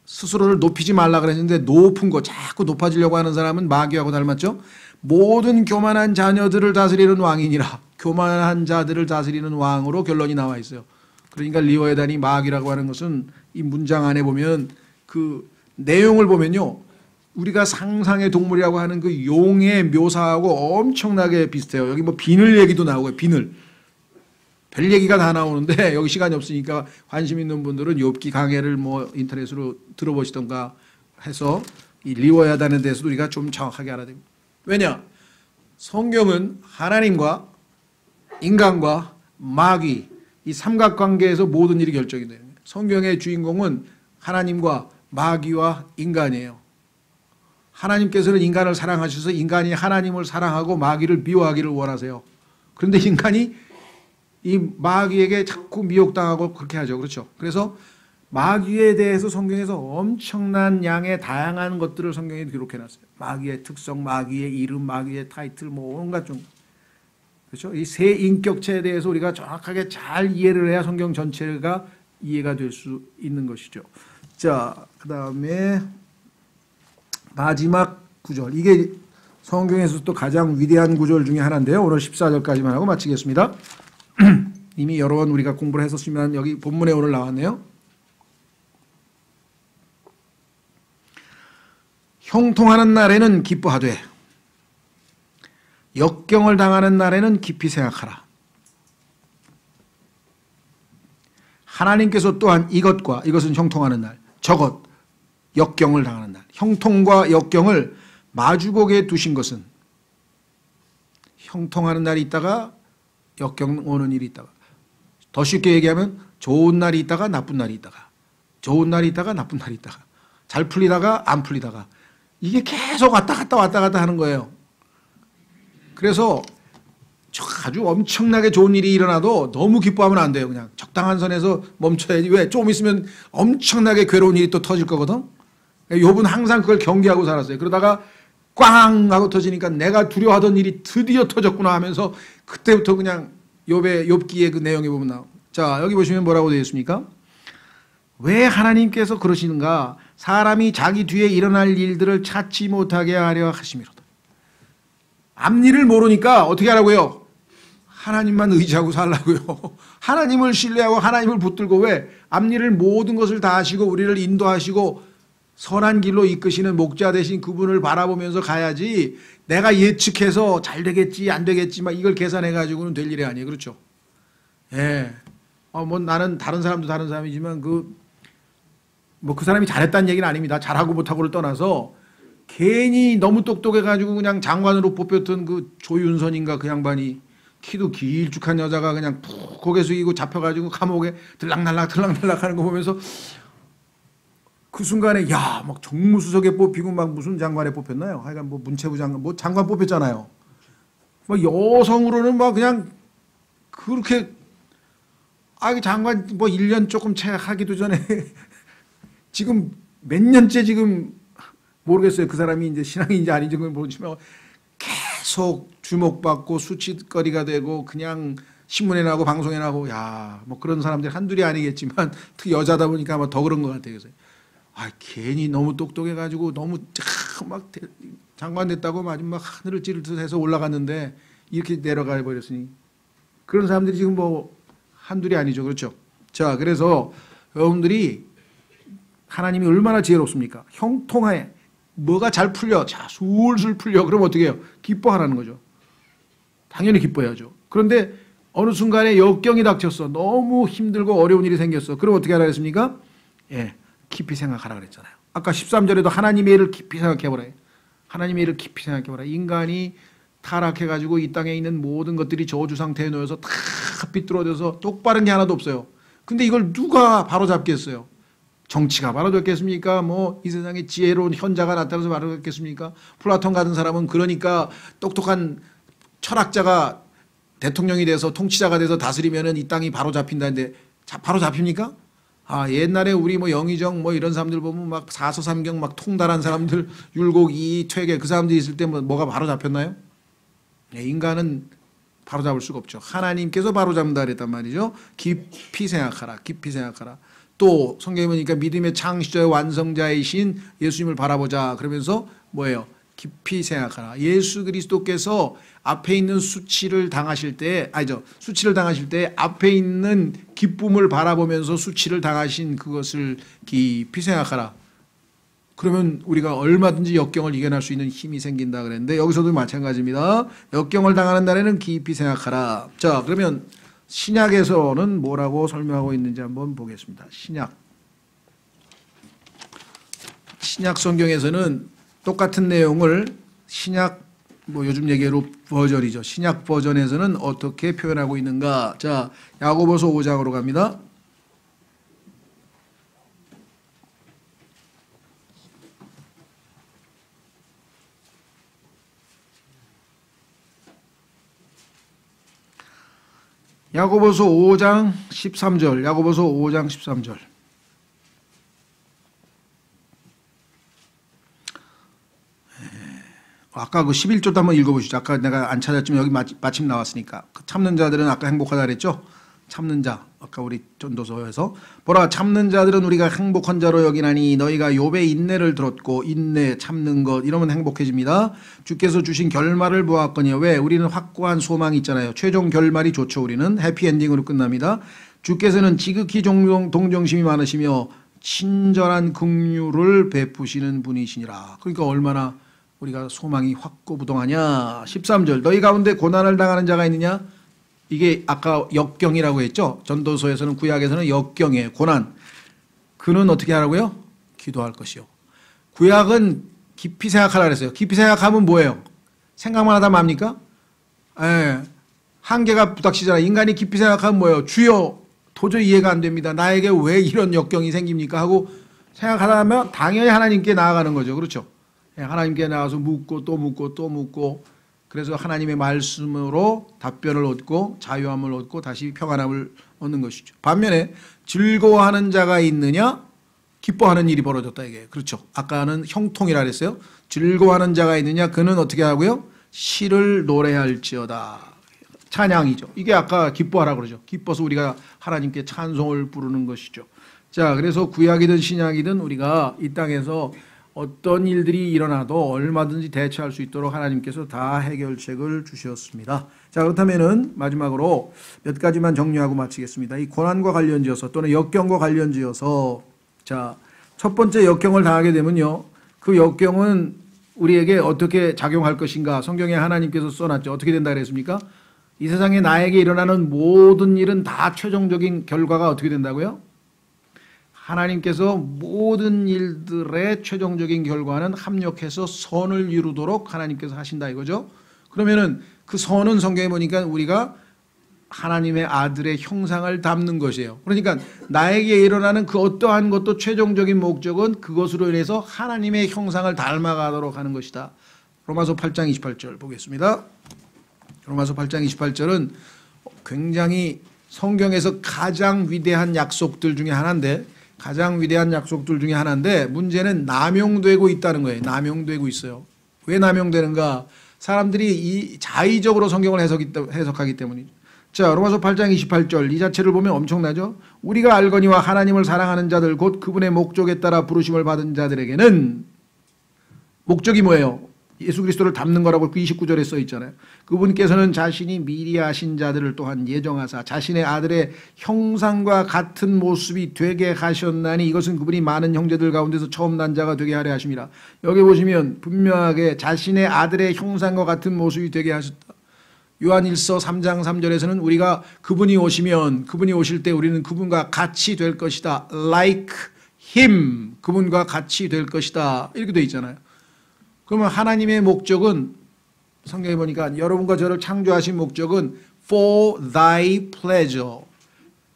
[SPEAKER 1] 스스로를 높이지 말라 그랬는데 높은 곳, 자꾸 높아지려고 하는 사람은 마귀하고 닮았죠? 모든 교만한 자녀들을 다스리는 왕이니라. 교만한 자들을 다스리는 왕으로 결론이 나와 있어요. 그러니까 리워야단이 마귀라고 하는 것은 이 문장 안에 보면 그 내용을 보면요, 우리가 상상의 동물이라고 하는 그 용의 묘사하고 엄청나게 비슷해요. 여기 뭐 비늘 얘기도 나오고요. 비늘. 별 얘기가 다 나오는데 여기 시간이 없으니까 관심 있는 분들은 욥기 강해를 뭐 인터넷으로 들어보시던가 해서 이 리워야단에 대해서도 우리가 좀 정확하게 알아야 됩니다. 왜냐? 성경은 하나님과 인간과 마귀 이 삼각관계에서 모든 일이 결정이 되는 거예요. 성경의 주인공은 하나님과 마귀와 인간이에요. 하나님께서는 인간을 사랑하셔서 인간이 하나님을 사랑하고 마귀를 미워하기를 원하세요. 그런데 인간이 이 마귀에게 자꾸 미혹당하고 그렇게 하죠. 그렇죠? 그래서 마귀에 대해서 성경에서 엄청난 양의 다양한 것들을 성경에 기록해놨어요. 마귀의 특성, 마귀의 이름, 마귀의 타이틀, 뭐 온갖 좀 그렇죠? 이 세 인격체에 대해서 우리가 정확하게 잘 이해를 해야 성경 전체가 이해가 될 수 있는 것이죠. 자, 그 다음에 마지막 구절. 이게 성경에서 또 가장 위대한 구절 중에 하나인데요. 오늘 14절까지만 하고 마치겠습니다. 이미 여러 번 우리가 공부를 했었지만 여기 본문에 오늘 나왔네요. 형통하는 날에는 기뻐하되 역경을 당하는 날에는 깊이 생각하라. 하나님께서 또한 이것과 이것은 형통하는 날, 저것 역경을 당하는 날, 형통과 역경을 마주보게 두신 것은 형통하는 날이 있다가 역경 오는 일이 있다가 더 쉽게 얘기하면 좋은 날이 있다가 나쁜 날이 있다가 좋은 날이 있다가 나쁜 날이 있다가 잘 풀리다가 안 풀리다가 이게 계속 왔다 갔다 하는 거예요. 그래서 아주 엄청나게 좋은 일이 일어나도 너무 기뻐하면 안 돼요. 그냥 적당한 선에서 멈춰야지. 왜? 좀 있으면 엄청나게 괴로운 일이 또 터질 거거든. 욥은 항상 그걸 경계하고 살았어요. 그러다가 꽝 하고 터지니까 내가 두려워하던 일이 드디어 터졌구나 하면서 그때부터 그냥 욥기의 그 내용에 보면 나와요. 자, 여기 보시면 뭐라고 되어 있습니까? 왜 하나님께서 그러시는가? 사람이 자기 뒤에 일어날 일들을 찾지 못하게 하려 하심이로다. 앞일을 모르니까 어떻게 하라고요? 하나님만 의지하고 살라고요. 하나님을 신뢰하고 하나님을 붙들고 왜? 앞일을 모든 것을 다 하시고 우리를 인도하시고 선한 길로 이끄시는 목자 되신 그분을 바라보면서 가야지 내가 예측해서 잘 되겠지 안 되겠지 막 이걸 계산해 가지고는 될 일이 아니에요. 그렇죠? 예. 뭐 나는 다른 사람도 다른 사람이지만 그 사람이 잘했다는 얘기는 아닙니다. 잘하고 못하고를 떠나서 괜히 너무 똑똑해 가지고 그냥 장관으로 뽑혔던 그 조윤선인가 그 양반이 키도 길쭉한 여자가 그냥 푹 고개 숙이고 잡혀가지고 감옥에 들락날락 하는 거 보면서 그 순간에 야, 막 정무수석에 뽑히고 막 무슨 장관에 뽑혔나요? 하여간 뭐 문체부 장관, 뭐 장관 뽑혔잖아요. 막 여성으로는 막 그냥 그렇게 장관 뭐 1년 조금 채 하기도 전에 지금 몇 년째 지금 모르겠어요. 그 사람이 이제 신앙인지 아닌지 모르지만 계속 주목받고 수치거리가 되고 그냥 신문에 나고 방송에 나고 야, 뭐 그런 사람들이 한둘이 아니겠지만 특히 여자다 보니까 아마 더 그런 것 같아요. 그래서 괜히 너무 똑똑해가지고 너무 막 장관 됐다고 마지막 하늘을 찌를 듯 해서 올라갔는데 이렇게 내려가 버렸으니 그런 사람들이 지금 뭐 한둘이 아니죠. 그렇죠? 자, 그래서 여러분들이 하나님이 얼마나 지혜롭습니까? 형통하에 뭐가 잘 풀려. 자, 술술 풀려. 그럼 어떻게 해요? 기뻐하라는 거죠. 당연히 기뻐해야죠. 그런데 어느 순간에 역경이 닥쳤어. 너무 힘들고 어려운 일이 생겼어. 그럼 어떻게 하라 했습니까? 예, 깊이 생각하라 그랬잖아요. 아까 13절에도 하나님의 일을 깊이 생각해보라. 하나님의 일을 깊이 생각해보라. 인간이 타락해가지고 이 땅에 있는 모든 것들이 저주 상태에 놓여서 다 삐뚤어져서 똑바른 게 하나도 없어요. 근데 이걸 누가 바로잡겠어요? 정치가 바로잡겠습니까? 뭐 이 세상에 지혜로운 현자가 나타나서 바로잡겠습니까? 플라톤 같은 사람은 그러니까 똑똑한 철학자가 대통령이 돼서 통치자가 돼서 다스리면은 이 땅이 바로잡힌다는데 바로 잡힙니까? 옛날에 우리 뭐 영의정 뭐 이런 사람들 보면 막 사서삼경 막 통달한 사람들 율곡 이 퇴계 그 사람들이 있을 때 뭐가 바로 잡혔나요? 인간은 바로 잡을 수가 없죠. 하나님께서 바로 잡는다 그랬단 말이죠. 깊이 생각하라. 깊이 생각하라. 또 성경에 보니까 믿음의 창시자의 완성자이신 예수님을 바라보자. 그러면서 뭐예요? 깊이 생각하라. 예수 그리스도께서 앞에 있는 수치를 당하실 때 앞에 있는 기쁨을 바라보면서 수치를 당하신 그것을 깊이 생각하라. 그러면 우리가 얼마든지 역경을 이겨낼 수 있는 힘이 생긴다 그랬는데 여기서도 마찬가지입니다. 역경을 당하는 날에는 깊이 생각하라. 자, 그러면 신약에서는 뭐라고 설명하고 있는지 한번 보겠습니다. 신약 성경에서는 똑같은 내용을 신약 요즘 얘기로 버전이죠. 신약 버전에서는 어떻게 표현하고 있는가? 자, 야고보서 5장으로 갑니다. 야고보서 5장 13절. 야고보서 5장 13절. 아까 그 11절도 한번 읽어보시죠. 아까 내가 안 찾았지만 여기 마침 나왔으니까. 참는 자들은 아까 행복하다 그랬죠? 참는 자. 아까 우리 전도서에서 보라 참는 자들은 우리가 행복한 자로 여기나니 너희가 욥의 인내를 들었고 인내 참는 것 이러면 행복해집니다. 주께서 주신 결말을 보았거니 왜? 우리는 확고한 소망이 있잖아요. 최종 결말이 좋죠. 우리는 해피엔딩으로 끝납니다. 주께서는 지극히 동정심이 많으시며 친절한 긍휼을 베푸시는 분이시니라. 그러니까 얼마나 우리가 소망이 확고부동하냐. 13절 너희 가운데 고난을 당하는 자가 있느냐. 이게 아까 역경이라고 했죠. 전도서에서는 구약에서는 역경이에요. 고난. 그는 어떻게 하라고요? 기도할 것이요. 구약은 깊이 생각하라 그랬어요. 깊이 생각하면 뭐예요? 생각만 하다 맙니까? 예. 한계가 부닥치잖아요. 인간이 깊이 생각하면 뭐예요? 주여 도저히 이해가 안 됩니다. 나에게 왜 이런 역경이 생깁니까? 하고 생각하다 하면 당연히 하나님께 나아가는 거죠. 그렇죠? 하나님께 나가서 묻고 또 묻고 또 묻고 그래서 하나님의 말씀으로 답변을 얻고 자유함을 얻고 다시 평안함을 얻는 것이죠. 반면에 즐거워하는 자가 있느냐 기뻐하는 일이 벌어졌다 이게 그렇죠. 아까는 형통이라 그랬어요. 즐거워하는 자가 있느냐 그는 어떻게 하고요? 시를 노래할지어다. 찬양이죠. 이게 아까 기뻐하라고 그러죠. 기뻐서 우리가 하나님께 찬송을 부르는 것이죠. 자, 그래서 구약이든 신약이든 우리가 이 땅에서 어떤 일들이 일어나도 얼마든지 대처할 수 있도록 하나님께서 다 해결책을 주셨습니다. 자, 그렇다면은 마지막으로 몇 가지만 정리하고 마치겠습니다. 이 고난과 관련지어서 또는 역경과 관련지어서 자, 첫 번째 역경을 당하게 되면요. 그 역경은 우리에게 어떻게 작용할 것인가 성경에 하나님께서 써놨죠. 어떻게 된다 그랬습니까? 이 세상에 나에게 일어나는 모든 일은 다 최종적인 결과가 어떻게 된다고요? 하나님께서 모든 일들의 최종적인 결과는 합력해서 선을 이루도록 하나님께서 하신다 이거죠. 그러면은 그 선은 성경에 보니까 우리가 하나님의 아들의 형상을 담는 것이에요. 그러니까 나에게 일어나는 그 어떠한 것도 최종적인 목적은 그것으로 인해서 하나님의 형상을 닮아가도록 하는 것이다. 로마서 8장 28절 보겠습니다. 로마서 8장 28절은 굉장히 성경에서 가장 위대한 약속들 중에 하나인데 가장 위대한 약속들 중에 하나인데 문제는 남용되고 있다는 거예요. 남용되고 있어요. 왜 남용되는가? 사람들이 자의적으로 성경을 해석하기 때문이죠. 자, 로마서 8장 28절 이 자체를 보면 엄청나죠. 우리가 알거니와 하나님을 사랑하는 자들 곧 그분의 목적에 따라 부르심을 받은 자들에게는 목적이 뭐예요? 예수 그리스도를 닮는 거라고 그 29절에 써 있잖아요. 그분께서는 자신이 미리 하신 자들을 또한 예정하사 자신의 아들의 형상과 같은 모습이 되게 하셨나니 이것은 그분이 많은 형제들 가운데서 처음 난 자가 되게 하려 하심이라. 여기 보시면 분명하게 자신의 아들의 형상과 같은 모습이 되게 하셨다. 요한일서 3장 3절에서는 우리가 그분이 오실 때 우리는 그분과 같이 될 것이다. Like him. 그분과 같이 될 것이다. 이렇게 돼 있잖아요. 그러면 하나님의 목적은 성경에 보니까 여러분과 저를 창조하신 목적은 for thy pleasure.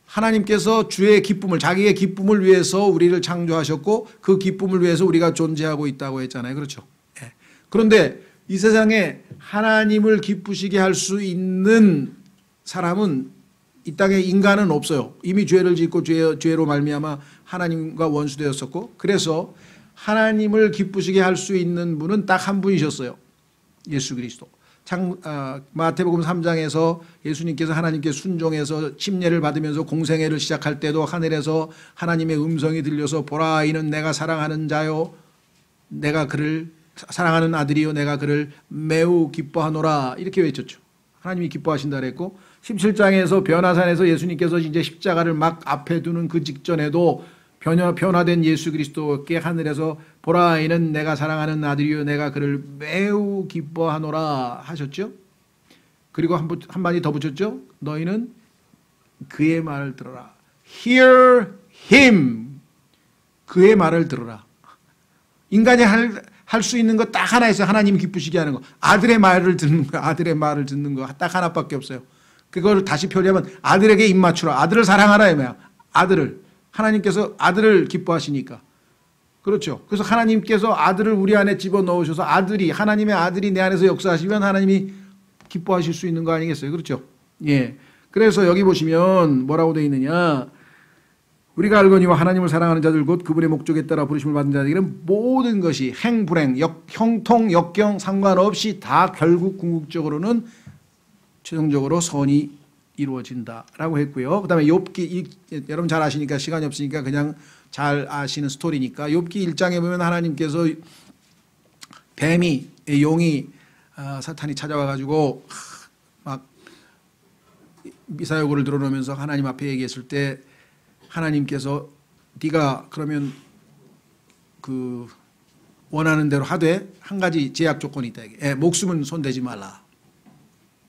[SPEAKER 1] 하나님께서 주의 기쁨을 자기의 기쁨을 위해서 우리를 창조하셨고 그 기쁨을 위해서 우리가 존재하고 있다고 했잖아요. 그렇죠? 네. 그런데 이 세상에 하나님을 기쁘시게 할 수 있는 사람은 이 땅에 인간은 없어요. 이미 죄를 짓고 죄로 말미암아 하나님과 원수되었었고 그래서 하나님을 기쁘시게 할 수 있는 분은 딱 한 분이셨어요. 예수 그리스도. 마태복음 3장에서 예수님께서 하나님께 순종해서 침례를 받으면서 공생애를 시작할 때도 하늘에서 하나님의 음성이 들려서 보라 이는 내가 사랑하는 자요 내가 그를 사랑하는 아들이요 내가 그를 매우 기뻐하노라 이렇게 외쳤죠. 하나님이 기뻐하신다 그랬고 17장에서 변화산에서 예수님께서 이제 십자가를 막 앞에 두는 그 직전에도 변화된 예수 그리스도께 하늘에서 보라 이는 내가 사랑하는 아들이요 내가 그를 매우 기뻐하노라 하셨죠. 그리고 한마디 더 붙였죠. 너희는 그의 말을 들어라. Hear him. 그의 말을 들어라. 인간이 할 수 있는 거 딱 하나 있어요. 하나님 기쁘시게 하는 거. 아들의 말을 듣는 거. 아들의 말을 듣는 거 딱 하나밖에 없어요. 그걸 다시 표현하면 아들에게 입 맞추라. 아들을 사랑하라. 이거야. 아들을. 하나님께서 아들을 기뻐하시니까. 그렇죠. 그래서 하나님께서 아들을 우리 안에 집어넣으셔서 아들이, 하나님의 아들이 내 안에서 역사하시면 하나님이 기뻐하실 수 있는 거 아니겠어요? 그렇죠. 예. 그래서 여기 보시면 뭐라고 되어 있느냐. 우리가 알거니와 하나님을 사랑하는 자들 곧 그분의 목적에 따라 부르심을 받은 자들에게는 모든 것이 행, 불행, 형통, 역경 상관없이 다 결국 궁극적으로는 최종적으로 선이 이루어진다라고 했고요. 그다음에 욥기, 여러분 잘 아시니까 시간이 없으니까 그냥 잘 아시는 스토리니까 욥기 1장에 보면 하나님께서 뱀이, 용이, 사탄이 찾아와 가지고 막 미사여구를 드러내면서 하나님 앞에 얘기했을 때 하나님께서 네가 그러면 그 원하는 대로 하되 한 가지 제약 조건이 있다. 목숨은 손대지 말라.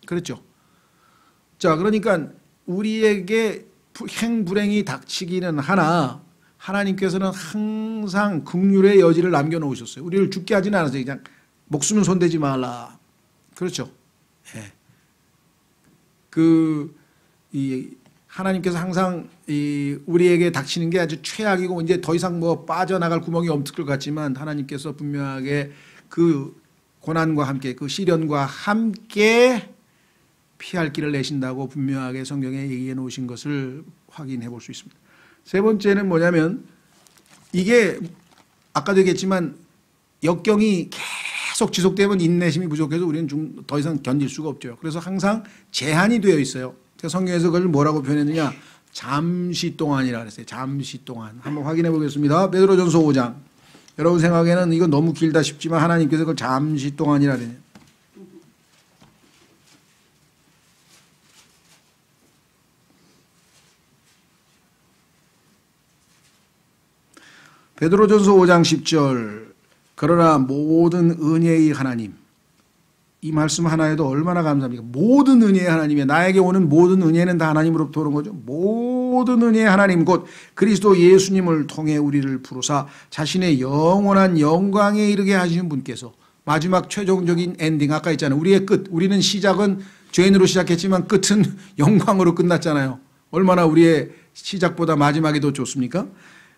[SPEAKER 1] 그렇죠. 자, 그러니까 우리에게 행불행이 닥치기는 하나 하나님께서는 항상 긍휼의 여지를 남겨놓으셨어요. 우리를 죽게 하지는 않았어요. 그냥 목숨은 손대지 말라. 그렇죠. 예. 하나님께서 항상 우리에게 닥치는 게 아주 최악이고 이제 더 이상 뭐 빠져나갈 구멍이 없을 것 같지만 하나님께서 분명하게 그 고난과 함께 그 시련과 함께 피할 길을 내신다고 분명하게 성경에 얘기해 놓으신 것을 확인해 볼 수 있습니다. 세 번째는 뭐냐면 이게 아까도 얘기했지만 역경이 계속 지속되면 인내심이 부족해서 우리는 좀 더 이상 견딜 수가 없죠. 그래서 항상 제한이 되어 있어요. 성경에서 그걸 뭐라고 표현했느냐. 잠시 동안이라 그랬어요. 잠시 동안. 한번 확인해 보겠습니다. 베드로전서 5장. 여러분 생각에는 이거 너무 길다 싶지만 하나님께서 그걸 잠시 동안이라 그래요. 베드로전서 5장 10절. 그러나 모든 은혜의 하나님. 이 말씀 하나에도 얼마나 감사합니까? 모든 은혜의 하나님이에요. 나에게 오는 모든 은혜는 다 하나님으로부터 오는 거죠. 모든 은혜의 하나님 곧 그리스도 예수님을 통해 우리를 부르사 자신의 영원한 영광에 이르게 하시는 분께서 마지막 최종적인 엔딩 아까 있잖아요. 우리의 끝. 우리는 시작은 죄인으로 시작했지만 끝은 영광으로 끝났잖아요. 얼마나 우리의 시작보다 마지막이 더 좋습니까?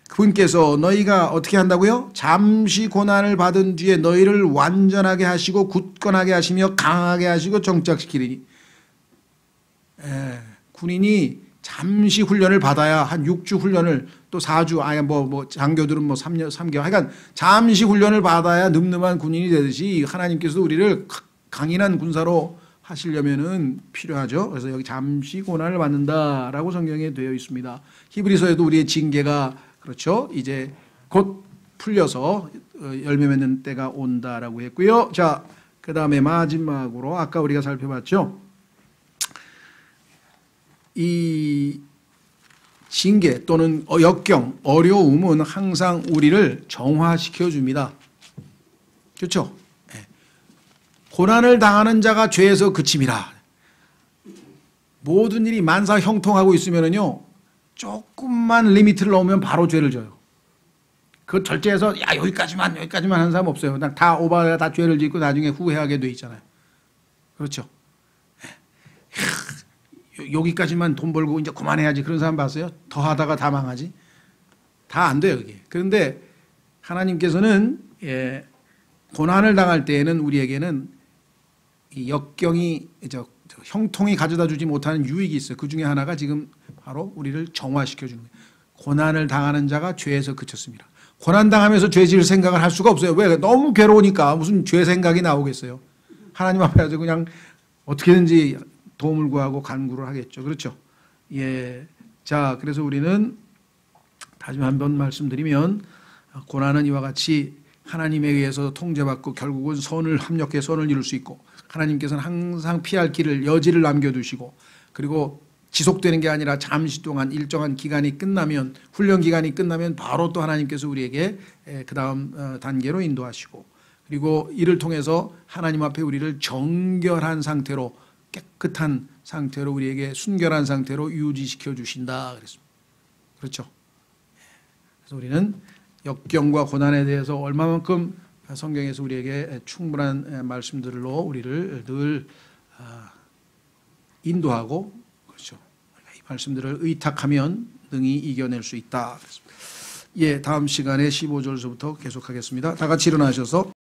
[SPEAKER 1] 그분께서 너희가 어떻게 한다고요? 잠시 고난을 받은 뒤에 너희를 완전하게 하시고 굳건하게 하시며 강하게 하시고 정착시키리니. 군인이 잠시 훈련을 받아야 한 6주 훈련을 또 4주 아예 뭐 장교들은 뭐 3개월 하여간 잠시 훈련을 받아야 늠름한 군인이 되듯이 하나님께서 우리를 강인한 군사로 하시려면은 필요하죠. 그래서 여기 잠시 고난을 받는다라고 성경에 되어 있습니다. 히브리서에도 우리의 징계가 그렇죠. 이제 곧 풀려서 열매 맺는 때가 온다라고 했고요. 자, 그 다음에 마지막으로 아까 우리가 살펴봤죠. 이 징계 또는 역경, 어려움은 항상 우리를 정화시켜 줍니다. 그렇죠. 고난을 당하는 자가 죄에서 그침이라. 모든 일이 만사 형통하고 있으면은요. 조금만 리미트를 넣으면 바로 죄를 져요. 그 절제해서 야 여기까지만 하는 사람 없어요. 그냥 다 오바야 다 죄를 짓고 나중에 후회하게 돼 있잖아요. 그렇죠. 여기까지만 돈 벌고 이제 그만해야지 그런 사람 봤어요? 더 하다가 다 망하지? 다 안 돼요 이게. 그런데 하나님께서는 고난을 당할 때에는 우리에게는 이 역경이 형통이 가져다 주지 못하는 유익이 있어요. 그 중에 하나가 지금 바로 우리를 정화시켜 주는 거예요. 고난을 당하는 자가 죄에서 그쳤습니다. 고난 당하면서 죄 지을 생각을 할 수가 없어요. 왜? 너무 괴로우니까 무슨 죄 생각이 나오겠어요. 하나님 앞에 가서 그냥 어떻게든지 도움을 구하고 간구를 하겠죠. 그렇죠? 예. 자, 그래서 우리는 다시 한번 말씀드리면 고난은 이와 같이 하나님에 의해서 통제받고 결국은 선을 합력해 선을 이룰 수 있고 하나님께서는 항상 피할 길을 여지를 남겨두시고 그리고 지속되는 게 아니라 잠시 동안 일정한 기간이 끝나면 훈련 기간이 끝나면 바로 또 하나님께서 우리에게 그 다음 단계로 인도하시고 그리고 이를 통해서 하나님 앞에 우리를 정결한 상태로 깨끗한 상태로 우리에게 순결한 상태로 유지시켜 주신다 그랬습니다. 그렇죠. 그래서 우리는 역경과 고난에 대해서 얼마만큼 성경에서 우리에게 충분한 말씀들로 우리를 늘 인도하고, 그렇죠, 이 말씀들을 의탁하면 능히 이겨낼 수 있다. 다음 시간에 15절서부터 계속하겠습니다. 다 같이 일어나셔서